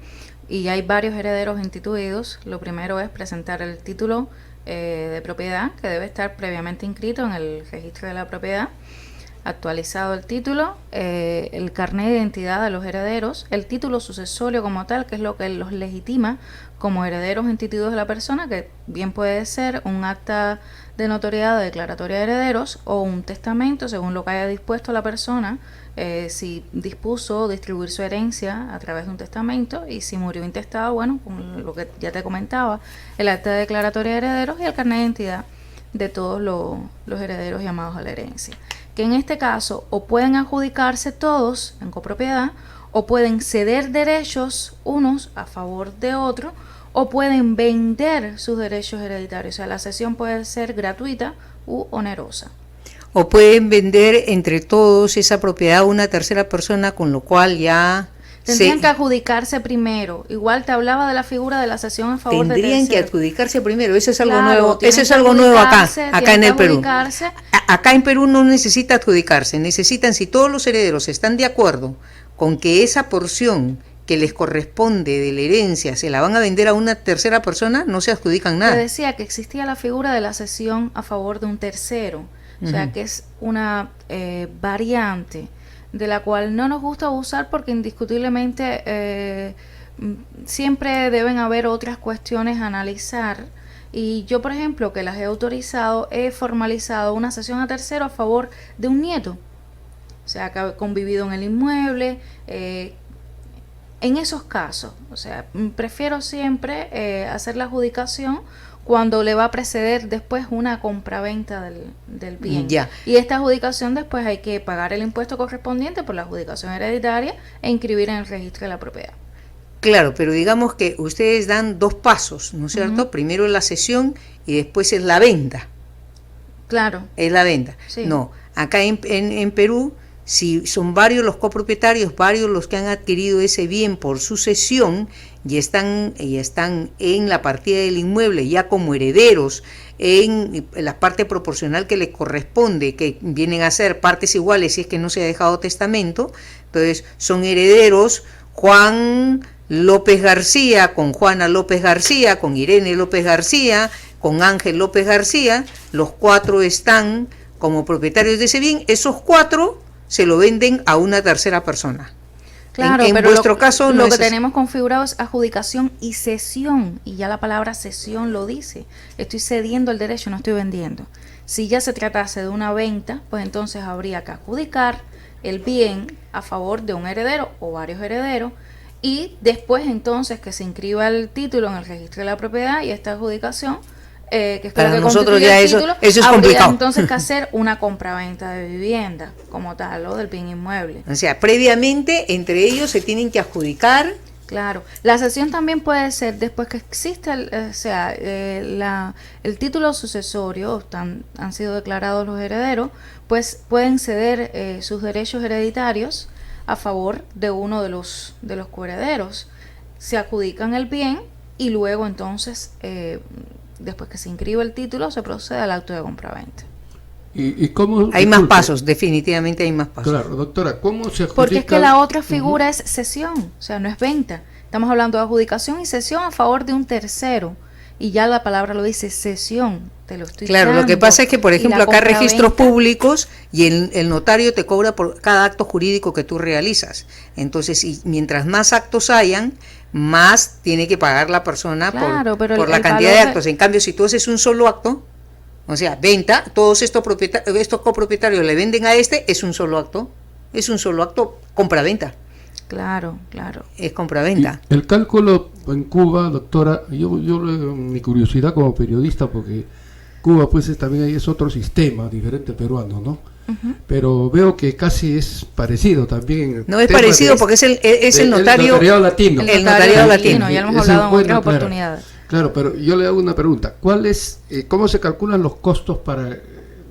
y hay varios herederos instituidos, lo primero es presentar el título de propiedad, que debe estar previamente inscrito en el registro de la propiedad, actualizado el título, el carnet de identidad de los herederos, el título sucesorio como tal, que es lo que los legitima como herederos instituidos de la persona, que bien puede ser un acta de notoriedad de declaratoria de herederos o un testamento, según lo que haya dispuesto la persona, si dispuso distribuir su herencia a través de un testamento, y si murió intestado, bueno, con lo que ya te comentaba, el acta de declaratoria de herederos y el carnet de identidad de todos los herederos llamados a la herencia, que en este caso o pueden adjudicarse todos en copropiedad, o pueden ceder derechos unos a favor de otros, o pueden vender sus derechos hereditarios. O sea, la cesión puede ser gratuita u onerosa. O pueden vender entre todos esa propiedad a una tercera persona, con lo cual ya tendrían que adjudicarse primero. Igual te hablaba de la figura de la cesión a favor de terceros. Tendrían que adjudicarse primero. Eso es algo nuevo. Eso es algo nuevo acá en el Perú. Acá en Perú no necesita adjudicarse. Necesitan, si todos los herederos están de acuerdo con que esa porción que les corresponde de la herencia se la van a vender a una tercera persona, no se adjudican nada. Te decía que existía la figura de la cesión a favor de un tercero. O sea, que es una variante de la cual no nos gusta abusar, porque indiscutiblemente siempre deben haber otras cuestiones a analizar. Y yo, por ejemplo, que las he autorizado, he formalizado una cesión a tercero a favor de un nieto. O sea, que ha convivido en el inmueble. En esos casos, o sea, prefiero siempre hacer la adjudicación cuando le va a preceder después una compraventa del bien. Ya. Y esta adjudicación después hay que pagar el impuesto correspondiente por la adjudicación hereditaria e inscribir en el registro de la propiedad. Claro, pero digamos que ustedes dan dos pasos, ¿no es cierto? Primero la cesión y después es la venta. Claro. Es la venta. Sí. No, acá en Perú, si son varios los copropietarios, varios los que han adquirido ese bien por sucesión y están en la partida del inmueble ya como herederos en la parte proporcional que les corresponde, que vienen a ser partes iguales si es que no se ha dejado testamento, entonces son herederos Juan López García, con Juana López García, con Irene López García, con Ángel López García, los cuatro están como propietarios de ese bien, esos cuatro se lo venden a una tercera persona. Claro, en pero vuestro caso lo no que es tenemos configurado es adjudicación y cesión, y ya la palabra cesión lo dice. Estoy cediendo el derecho, no estoy vendiendo. Si ya se tratase de una venta, pues entonces habría que adjudicar el bien a favor de un heredero o varios herederos, y después entonces que se inscriba el título en el registro de la propiedad y esta adjudicación, que es para que nosotros ya eso es habría complicado. Entonces que hacer una compraventa de vivienda como tal, o del bien inmueble. O sea, previamente entre ellos se tienen que adjudicar. Claro, la cesión también puede ser después que existe el título sucesorio, han sido declarados los herederos, pues pueden ceder sus derechos hereditarios a favor de uno de los coherederos. Se adjudican el bien y luego entonces, después que se inscribe el título, se procede al acto de compraventa. ¿Y cómo? Hay más pasos, definitivamente hay más pasos. Claro, doctora, ¿cómo se adjudica? Porque es que la otra figura es cesión, o sea, no es venta. Estamos hablando de adjudicación y cesión a favor de un tercero. Y ya la palabra lo dice, cesión, te lo estoy Claro, dando. lo que pasa es que, por ejemplo, acá hay registros públicos y el notario te cobra por cada acto jurídico que tú realizas. Entonces, y mientras más actos hayan, más tiene que pagar la persona por la cantidad de actos. En cambio, si tú haces un solo acto, o sea, venta, todos estos copropietarios le venden a es un solo acto, compra-venta. Claro, claro. Es compra-venta. El cálculo en Cuba, doctora, yo mi curiosidad como periodista, porque Cuba pues también es otro sistema diferente peruano, ¿no? Pero veo que casi es parecido también. No es parecido porque es el notariado latino. El notariado latino. Ya lo hemos hablado en otras oportunidades. Claro, pero yo le hago una pregunta. ¿Cómo se calculan los costos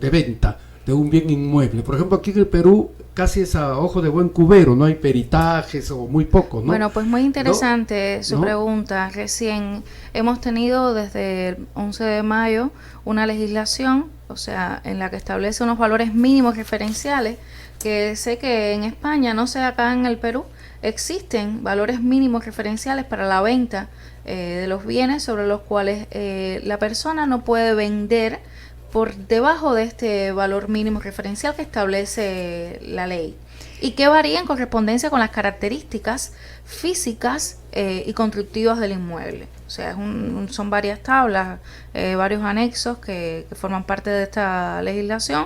de venta de un bien inmueble? Por ejemplo, aquí en el Perú casi es a ojo de buen cubero, no hay peritajes o muy poco, ¿no? Bueno, pues muy interesante su pregunta. Recién hemos tenido desde el 11 de mayo una legislación, o sea, en la que establece unos valores mínimos referenciales, que sé que en España, no sé acá en el Perú, existen valores mínimos referenciales para la venta de los bienes sobre los cuales la persona no puede vender por debajo de este valor mínimo referencial que establece la ley y que varía en correspondencia con las características físicas y constructivas del inmueble. O sea, son varias tablas, varios anexos que forman parte de esta legislación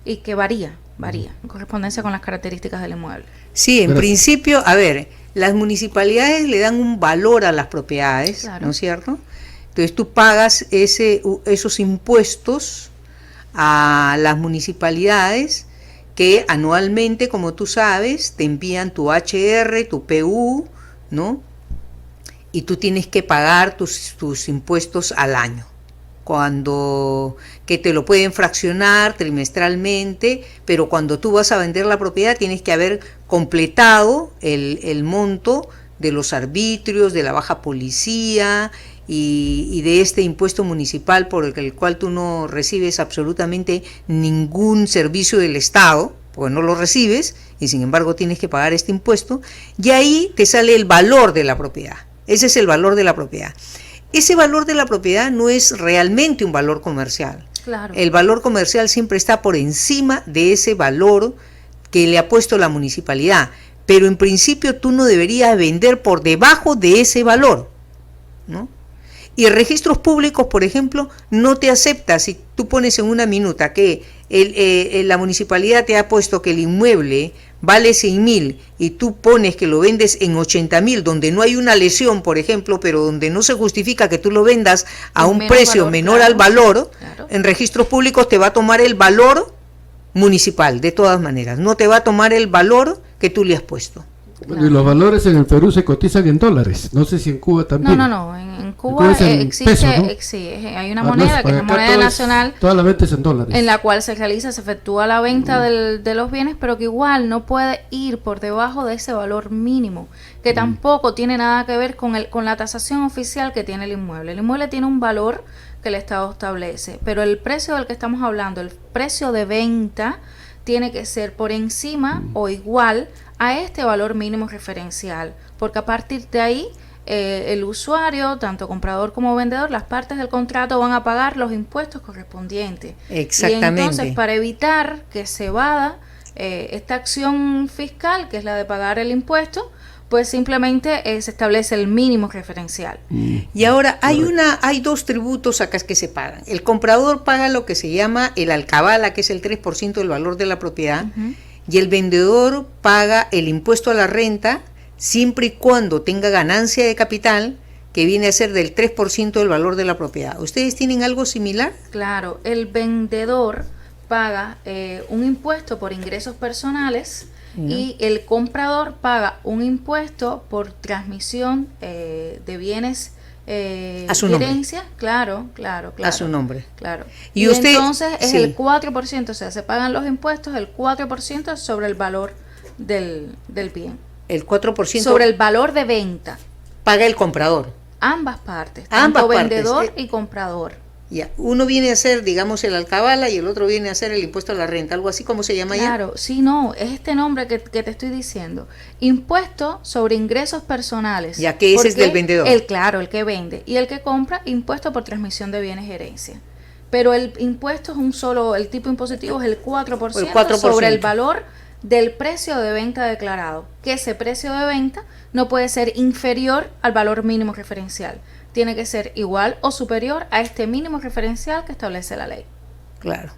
y que varía en correspondencia con las características del inmueble. Sí, en principio, a ver, las municipalidades le dan un valor a las propiedades, claro, ¿no es cierto? Entonces tú pagas esos impuestos a las municipalidades que anualmente, como tú sabes, te envían tu HR, tu PU, ¿no? Y tú tienes que pagar tus impuestos al año, que te lo pueden fraccionar trimestralmente, pero cuando tú vas a vender la propiedad tienes que haber completado el monto de los arbitrios, de la baja policía y de este impuesto municipal por el cual tú no recibes absolutamente ningún servicio del Estado, porque no lo recibes y sin embargo tienes que pagar este impuesto, y ahí te sale el valor de la propiedad. Ese es el valor de la propiedad. Ese valor de la propiedad no es realmente un valor comercial. Claro. El valor comercial siempre está por encima de ese valor que le ha puesto la municipalidad, pero en principio tú no deberías vender por debajo de ese valor, ¿no? Y registros públicos, por ejemplo, no te acepta si tú pones en una minuta que la municipalidad te ha puesto que el inmueble vale 100.000 y tú pones que lo vendes en 80.000, donde no hay una lesión, por ejemplo, pero donde no se justifica que tú lo vendas a un precio menor al valor, claro, en registros públicos te va a tomar el valor municipal, de todas maneras, no te va a tomar el valor que tú le has puesto. Bueno, y los valores en el Perú se cotizan en dólares, no sé si en Cuba también. No, en Cuba existe, pesos, ¿no? Hay una moneda que es la moneda nacional, toda la venta es en dólares, en la cual se efectúa la venta de los bienes, pero que igual no puede ir por debajo de ese valor mínimo, que tampoco tiene nada que ver con la tasación oficial que tiene el inmueble. El inmueble tiene un valor que el Estado establece, pero el precio del que estamos hablando, el precio de venta, tiene que ser por encima o igual a este valor mínimo referencial, porque a partir de ahí el usuario, tanto comprador como vendedor, las partes del contrato van a pagar los impuestos correspondientes. Exactamente. Y entonces, para evitar que se evada esta acción fiscal, que es la de pagar el impuesto, pues simplemente se establece el mínimo referencial. Y ahora hay dos tributos acá que se pagan. El comprador paga lo que se llama el alcabala, que es el 3% del valor de la propiedad, y el vendedor paga el impuesto a la renta siempre y cuando tenga ganancia de capital, que viene a ser del 3% del valor de la propiedad. ¿Ustedes tienen algo similar? Claro, el vendedor paga un impuesto por ingresos personales, y el comprador paga un impuesto por transmisión de bienes a su herencia, nombre. Claro. A su nombre. Claro. Y usted, entonces es sí, el 4%, o sea, se pagan los impuestos el 4% sobre el valor del bien. El 4% sobre el valor de venta. Paga el comprador. Ambas partes, tanto vendedor y comprador. Ya, uno viene a hacer, digamos, el alcabala y el otro viene a hacer el impuesto a la renta, algo así como se llama ya. Claro, sí, no, es este nombre que te estoy diciendo. Impuesto sobre ingresos personales. Ya que ese es del vendedor. Claro, el que vende. Y el que compra, impuesto por transmisión de bienes y herencia. Pero el impuesto es el tipo impositivo es el 4%, sobre el valor del precio de venta declarado. Que ese precio de venta no puede ser inferior al valor mínimo referencial. Tiene que ser igual o superior a este mínimo referencial que establece la ley. Claro.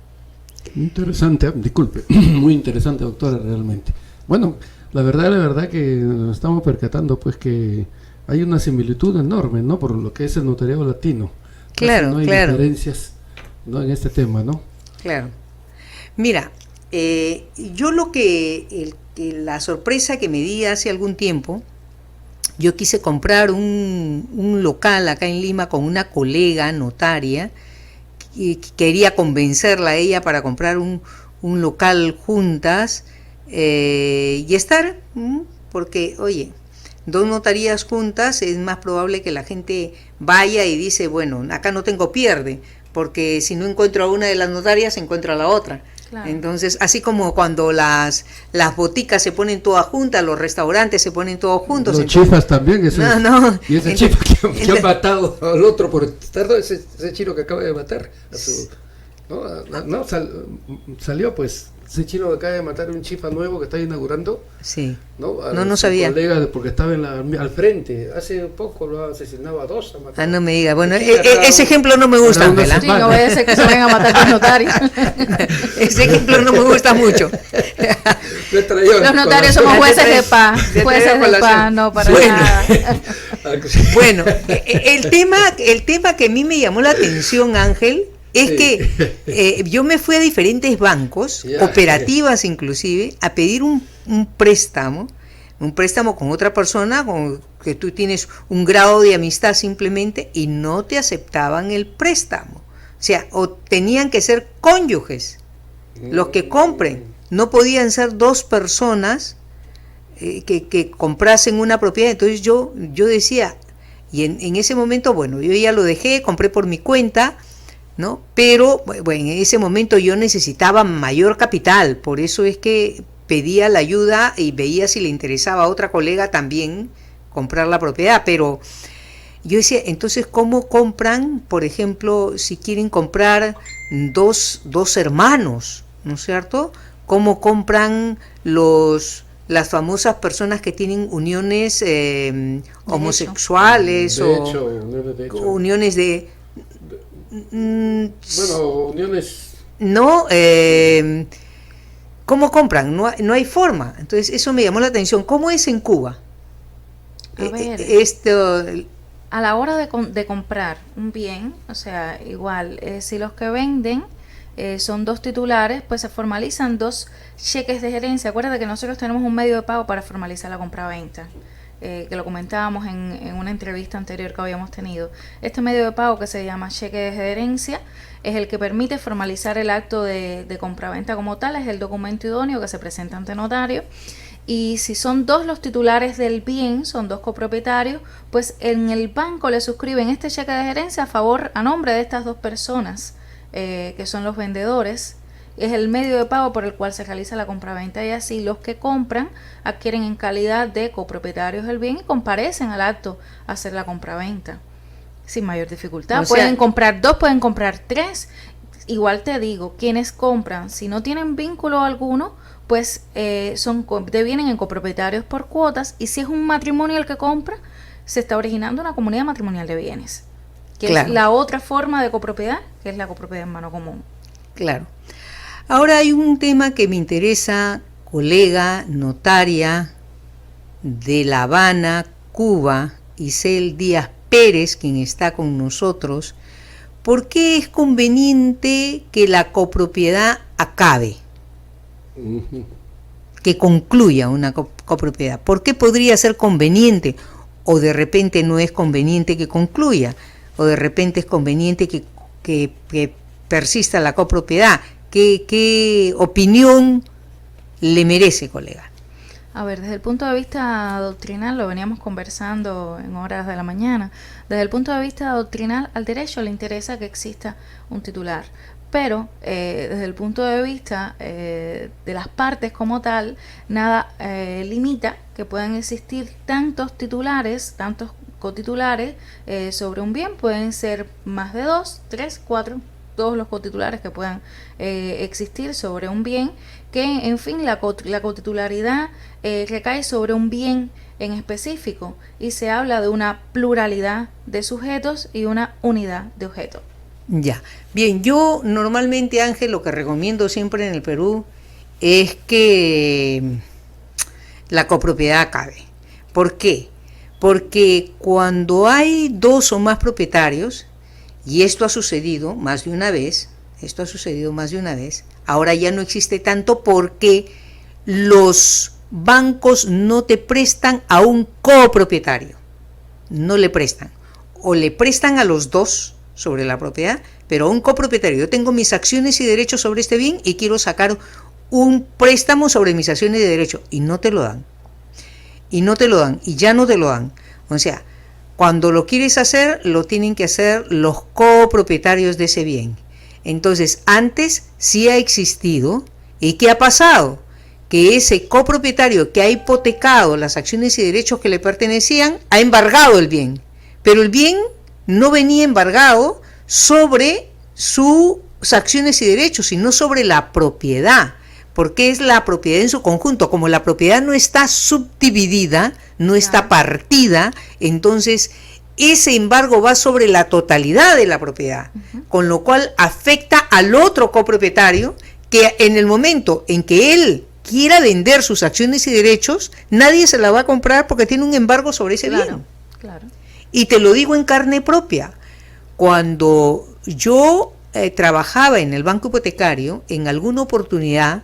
Interesante, disculpe, muy interesante, doctora, realmente. Bueno, la verdad que nos estamos percatando pues que hay una similitud enorme, ¿no? Por lo que es el notariado latino. Claro, no hay diferencias, ¿no? En este tema, ¿no? Claro. Mira, yo la sorpresa que me di hace algún tiempo, yo quise comprar un local acá en Lima con una colega notaria y quería convencerla a ella para comprar un local juntas y estar, porque, oye, dos notarías juntas es más probable que la gente vaya y dice, bueno, acá no tengo pierde, porque si no encuentro a una de las notarias, encuentro a la otra. Claro. Entonces, así como cuando las boticas se ponen todas juntas, los restaurantes se ponen todos juntos. Los chifas también, y ese chifa que ha matado al otro por estar, ese chino que acaba de matar a su, salió pues ese chino que acaba de matar un chifa nuevo que está inaugurando. Sí. No sabía. Colega porque estaba al frente. Hace poco lo ha asesinado a dos. No me diga. Bueno, ese ejemplo no me gusta, Ángela. Sí, no vaya a ser que se vayan a matar los notarios. Ese ejemplo no me gusta mucho. Los notarios somos jueces de paz. Jueces de paz, no para nada. Bueno, el tema que a mí me llamó la atención, Ángel, es que yo me fui a diferentes bancos, cooperativas inclusive, a pedir un préstamo con otra persona, con que tú tienes un grado de amistad simplemente, y no te aceptaban el préstamo. O sea, o tenían que ser cónyuges los que compren. No podían ser dos personas que comprasen una propiedad. Entonces yo decía, y en ese momento, bueno, yo ya lo dejé, compré por mi cuenta, ¿no? Pero bueno, en ese momento yo necesitaba mayor capital, por eso es que pedía la ayuda y veía si le interesaba a otra colega también comprar la propiedad. Pero yo decía, entonces, ¿cómo compran, por ejemplo, si quieren comprar dos hermanos, ¿no es cierto? ¿Cómo compran las famosas personas que tienen uniones homosexuales uniones de... uniones... No, ¿cómo compran? No hay forma. Entonces, eso me llamó la atención. ¿Cómo es en Cuba? A ver, a la hora de comprar un bien, o sea, igual, si los que venden son dos titulares, pues se formalizan dos cheques de gerencia. Acuérdate que nosotros tenemos un medio de pago para formalizar la compraventa. Que lo comentábamos en una entrevista anterior que habíamos tenido. Este medio de pago, que se llama cheque de gerencia, es el que permite formalizar el acto de compraventa como tal, es el documento idóneo que se presenta ante notario. Y si son dos los titulares del bien, son dos copropietarios, pues en el banco le suscriben este cheque de gerencia a nombre de estas dos personas, que son los vendedores. Es el medio de pago por el cual se realiza la compraventa, y así los que compran adquieren en calidad de copropietarios del bien y comparecen al acto a hacer la compraventa sin mayor dificultad. Pueden comprar dos, pueden comprar tres. Igual te digo, quienes compran, si no tienen vínculo alguno, pues devienen en copropietarios por cuotas, y si es un matrimonio el que compra, se está originando una comunidad matrimonial de bienes, que es la otra forma de copropiedad, que es la copropiedad en mano común. Claro. Ahora hay un tema que me interesa, colega notaria de La Habana, Cuba, Isel Díaz Pérez, quien está con nosotros. ¿Por qué es conveniente que la copropiedad acabe? Que concluya una copropiedad. ¿Por qué podría ser conveniente? O de repente no es conveniente que concluya, o de repente es conveniente que persista la copropiedad. ¿Qué opinión le merece, colega? A ver, desde el punto de vista doctrinal, lo veníamos conversando en horas de la mañana, desde el punto de vista doctrinal al derecho le interesa que exista un titular, pero desde el punto de vista de las partes como tal, nada limita que puedan existir tantos titulares, tantos cotitulares sobre un bien, pueden ser más de 2, 3, 4, todos los cotitulares que puedan existir sobre un bien, que en fin la cotitularidad recae sobre un bien en específico y se habla de una pluralidad de sujetos y una unidad de objetos. Ya, bien, yo normalmente, Ángel, lo que recomiendo siempre en el Perú es que la copropiedad acabe. ¿Por qué? Porque cuando hay dos o más propietarios, y esto ha sucedido más de una vez, ahora ya no existe tanto porque los bancos no te prestan a un copropietario, no le prestan, o le prestan a los dos sobre la propiedad, pero a un copropietario. Yo tengo mis acciones y derechos sobre este bien y quiero sacar un préstamo sobre mis acciones y derechos, y no te lo dan, y ya no te lo dan. O sea, cuando lo quieres hacer, lo tienen que hacer los copropietarios de ese bien. Entonces, antes sí ha existido, ¿y qué ha pasado? Que ese copropietario que ha hipotecado las acciones y derechos que le pertenecían, ha embargado el bien, pero el bien no venía embargado sobre sus acciones y derechos, sino sobre la propiedad, porque es la propiedad en su conjunto. Como la propiedad no está subdividida, no está partida, entonces ese embargo va sobre la totalidad de la propiedad, con lo cual afecta al otro copropietario, que en el momento en que él quiera vender sus acciones y derechos, nadie se la va a comprar porque tiene un embargo sobre ese bien. Claro. Y te lo digo en carne propia. Cuando yo trabajaba en el banco hipotecario, en alguna oportunidad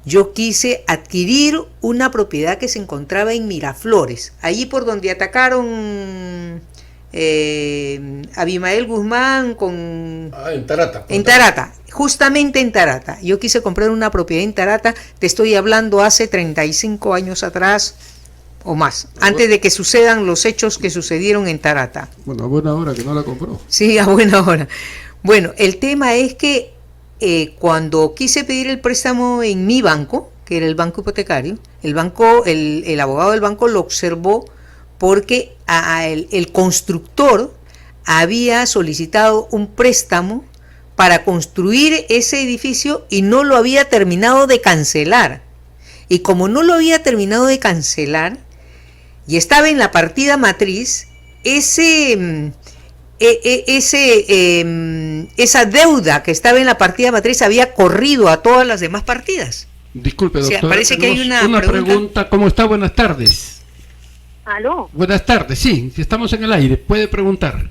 yo quise adquirir una propiedad que se encontraba en Miraflores, allí por donde atacaron Abimael Guzmán con... en Tarata. En Tarata, justamente en Tarata. Yo quise comprar una propiedad en Tarata, te estoy hablando hace 35 años atrás o más, antes de que sucedan los hechos que sucedieron en Tarata. Bueno, a buena hora que no la compró. Sí, a buena hora. Bueno, el tema es que cuando quise pedir el préstamo en mi banco, que era el banco hipotecario, el abogado del banco lo observó porque el constructor había solicitado un préstamo para construir ese edificio y no lo había terminado de cancelar. Y como no lo había terminado de cancelar y estaba en la partida matriz, esa deuda que estaba en la partida matriz había corrido a todas las demás partidas. Disculpe, doctora, o sea, parece que hay una pregunta. ¿Cómo está? Buenas tardes. ¿Aló? Buenas tardes, sí, estamos en el aire, puede preguntar.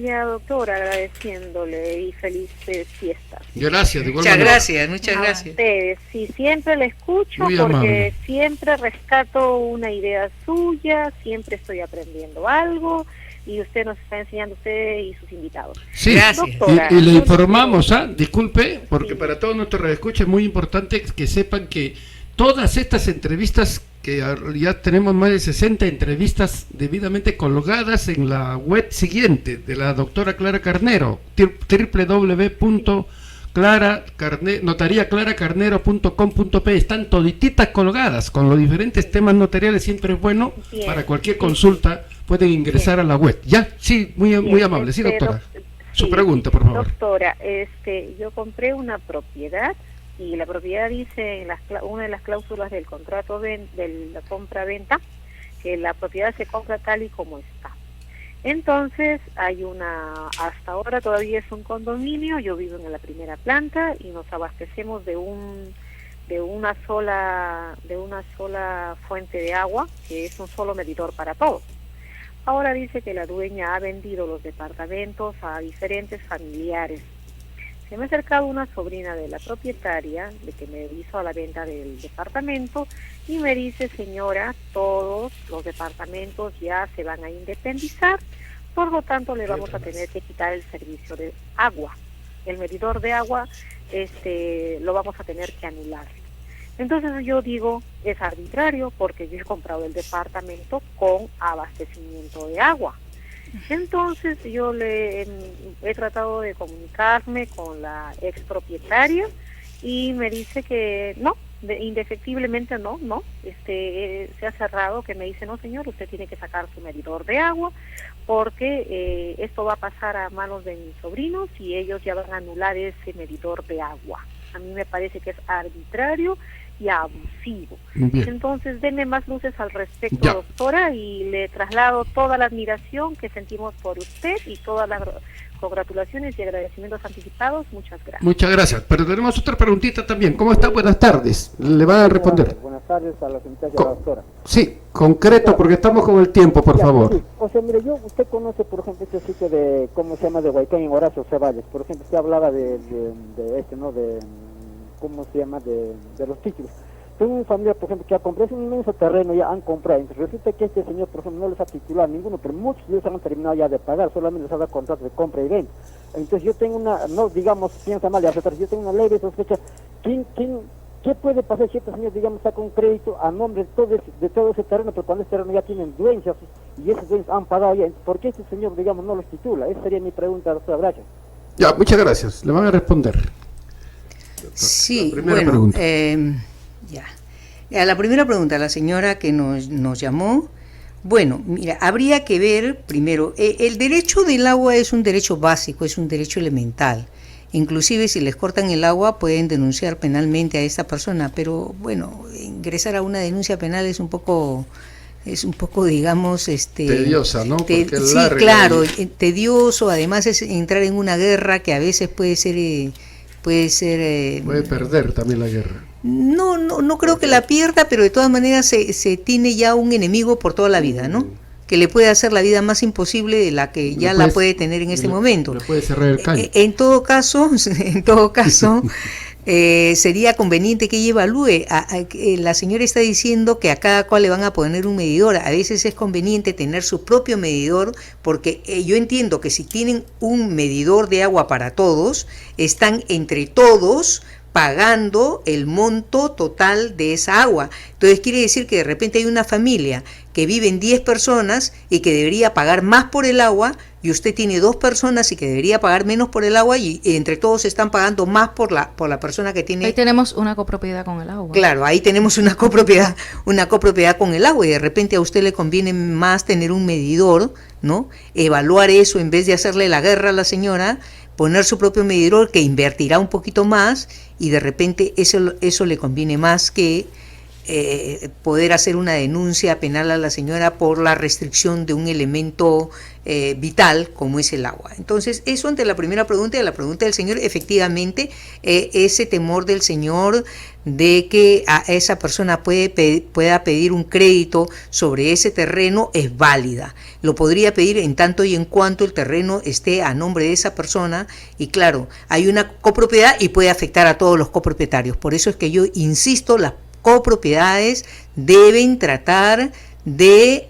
Ya, doctora, agradeciéndole y felices fiestas. Gracias, de igual muchas manera. Gracias, muchas gracias. Ustedes, sí, siempre le escucho. Muy porque amable. Siempre rescato una idea suya, siempre estoy aprendiendo algo y usted nos está enseñando, usted y sus invitados. Sí, gracias. Doctora, y le informamos, disculpe, porque sí, para todos nuestros radioescuchas es muy importante que sepan que todas estas entrevistas, que ya tenemos más de 60 entrevistas debidamente colgadas en la web siguiente de la doctora Clara Carnero, notariaclaracarnero.com.pe. Están todititas colgadas con los diferentes temas notariales. Siempre es bueno. Bien. Para cualquier consulta pueden ingresar a la web. ¿Ya? Sí, muy amable. Sí, doctora. Su pregunta, por favor. Doctora, yo compré una propiedad y la propiedad dice en una de las cláusulas del contrato de la compra-venta que la propiedad se compra tal y como está. Entonces hasta ahora todavía es un condominio, yo vivo en la primera planta y nos abastecemos de una sola fuente de agua, que es un solo medidor para todos. Ahora dice que la dueña ha vendido los departamentos a diferentes familiares. Se me ha acercado una sobrina de la propietaria, de que me hizo la venta del departamento, y me dice: señora, todos los departamentos ya se van a independizar, por lo tanto le vamos a tener que quitar el servicio de agua. El medidor de agua lo vamos a tener que anular. Entonces yo digo, es arbitrario porque yo he comprado el departamento con abastecimiento de agua. Entonces yo he tratado de comunicarme con la expropietaria y me dice que no, indefectiblemente no, se ha cerrado, que me dice, no señor, usted tiene que sacar su medidor de agua porque esto va a pasar a manos de mis sobrinos y ellos ya van a anular ese medidor de agua. A mí me parece que es arbitrario y abusivo. Bien. Entonces, denme más luces al respecto, ya, doctora, y le traslado toda la admiración que sentimos por usted y todas las congratulaciones y agradecimientos anticipados. Muchas gracias. Muchas gracias. Pero tenemos otra preguntita también. ¿Cómo está? Buenas tardes. Le van a responder. Buenas tardes a la señora doctora. Sí, concreto, porque estamos con el tiempo, por favor. Sí. O sea, mire, usted conoce, por ejemplo, este sitio de, ¿cómo se llama?, de Huaycán, en Horacio Ceballos. Por ejemplo, usted hablaba de ¿no?, de, ¿cómo se llama?, de los títulos. Tengo una familia, por ejemplo, que ha comprado un inmenso terreno, ya han comprado. Entonces resulta que este señor, por ejemplo, no les ha titulado ninguno, pero muchos de ellos han terminado ya de pagar, solamente les ha dado contratos de compra y venta. Entonces yo tengo una, no digamos, piensa mal de aceptar, yo tengo una leve sospecha. ¿Qué puede pasar si este señor, digamos, saca un crédito a nombre de todo ese terreno, pero cuando ese terreno ya tienen dueños y esos dueños han pagado ya? ¿Por qué este señor, digamos, no los titula? Esa sería mi pregunta, doctora Bracha. Ya, muchas gracias. Le van a responder. Sí, bueno, ya. A la primera pregunta, la señora que nos llamó, bueno, mira, habría que ver primero, el derecho del agua es un derecho básico, es un derecho elemental. Inclusive si les cortan el agua pueden denunciar penalmente a esta persona, pero bueno, ingresar a una denuncia penal es un poco digamos, tediosa, ¿no? Sí, claro, tedioso, además es entrar en una guerra que a veces puede perder también la guerra. No creo que la pierda, pero de todas maneras se tiene ya un enemigo por toda la vida, ¿no? Que le puede hacer la vida más imposible de la que ya la puede tener en este momento. Le puede cerrar el caño. En todo caso, sería conveniente que ella evalúe. La señora está diciendo que a cada cual le van a poner un medidor. A veces es conveniente tener su propio medidor, porque yo entiendo que si tienen un medidor de agua para todos, están entre todos pagando el monto total de esa agua. Entonces quiere decir que de repente hay una familia que viven 10 personas y que debería pagar más por el agua, y usted tiene 2 personas y que debería pagar menos por el agua, y entre todos están pagando más por la persona que tiene. Ahí tenemos una copropiedad con el agua. Claro, ahí tenemos una copropiedad con el agua, y de repente a usted le conviene más tener un medidor, ¿no? Evaluar eso en vez de hacerle la guerra a la señora, poner su propio medidor que invertirá un poquito más, y de repente eso le conviene más que poder hacer una denuncia penal a la señora por la restricción de un elemento vital como es el agua. Entonces, eso ante la primera pregunta. Y la pregunta del señor, efectivamente, ese temor del señor de que a esa persona pueda pedir un crédito sobre ese terreno es válida. Lo podría pedir en tanto y en cuanto el terreno esté a nombre de esa persona, y claro, hay una copropiedad y puede afectar a todos los copropietarios. Por eso es que yo insisto, las copropiedades deben tratar de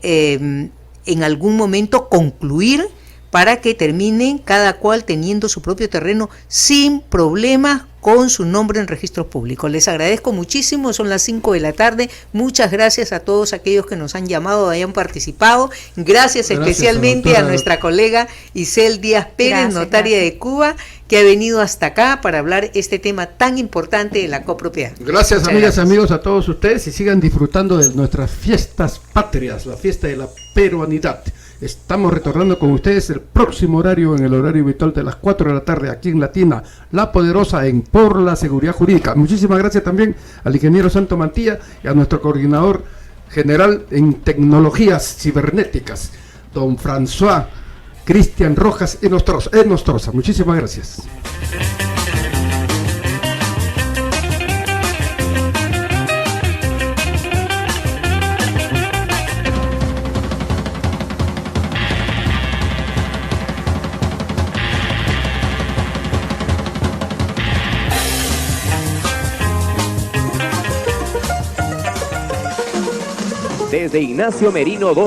en algún momento concluir para que terminen cada cual teniendo su propio terreno sin problemas con su nombre en registros públicos. Les agradezco muchísimo, son las 5 de la tarde. Muchas gracias a todos aquellos que nos han llamado, hayan participado. Gracias especialmente a nuestra colega Isel Díaz Pérez, notaria de Cuba, que ha venido hasta acá para hablar este tema tan importante de la copropiedad. Gracias, amigas y amigos, a todos ustedes, y sigan disfrutando de nuestras fiestas patrias, la fiesta de la peruanidad. Estamos retornando con ustedes el próximo horario, en el horario habitual de las 4 de la tarde, aquí en Latina, La Poderosa, en Por la Seguridad Jurídica. Muchísimas gracias también al ingeniero Santo Mantilla y a nuestro coordinador general en tecnologías cibernéticas, don François Cristian Rojas Nostroza. Muchísimas gracias. Desde Ignacio Merino 2.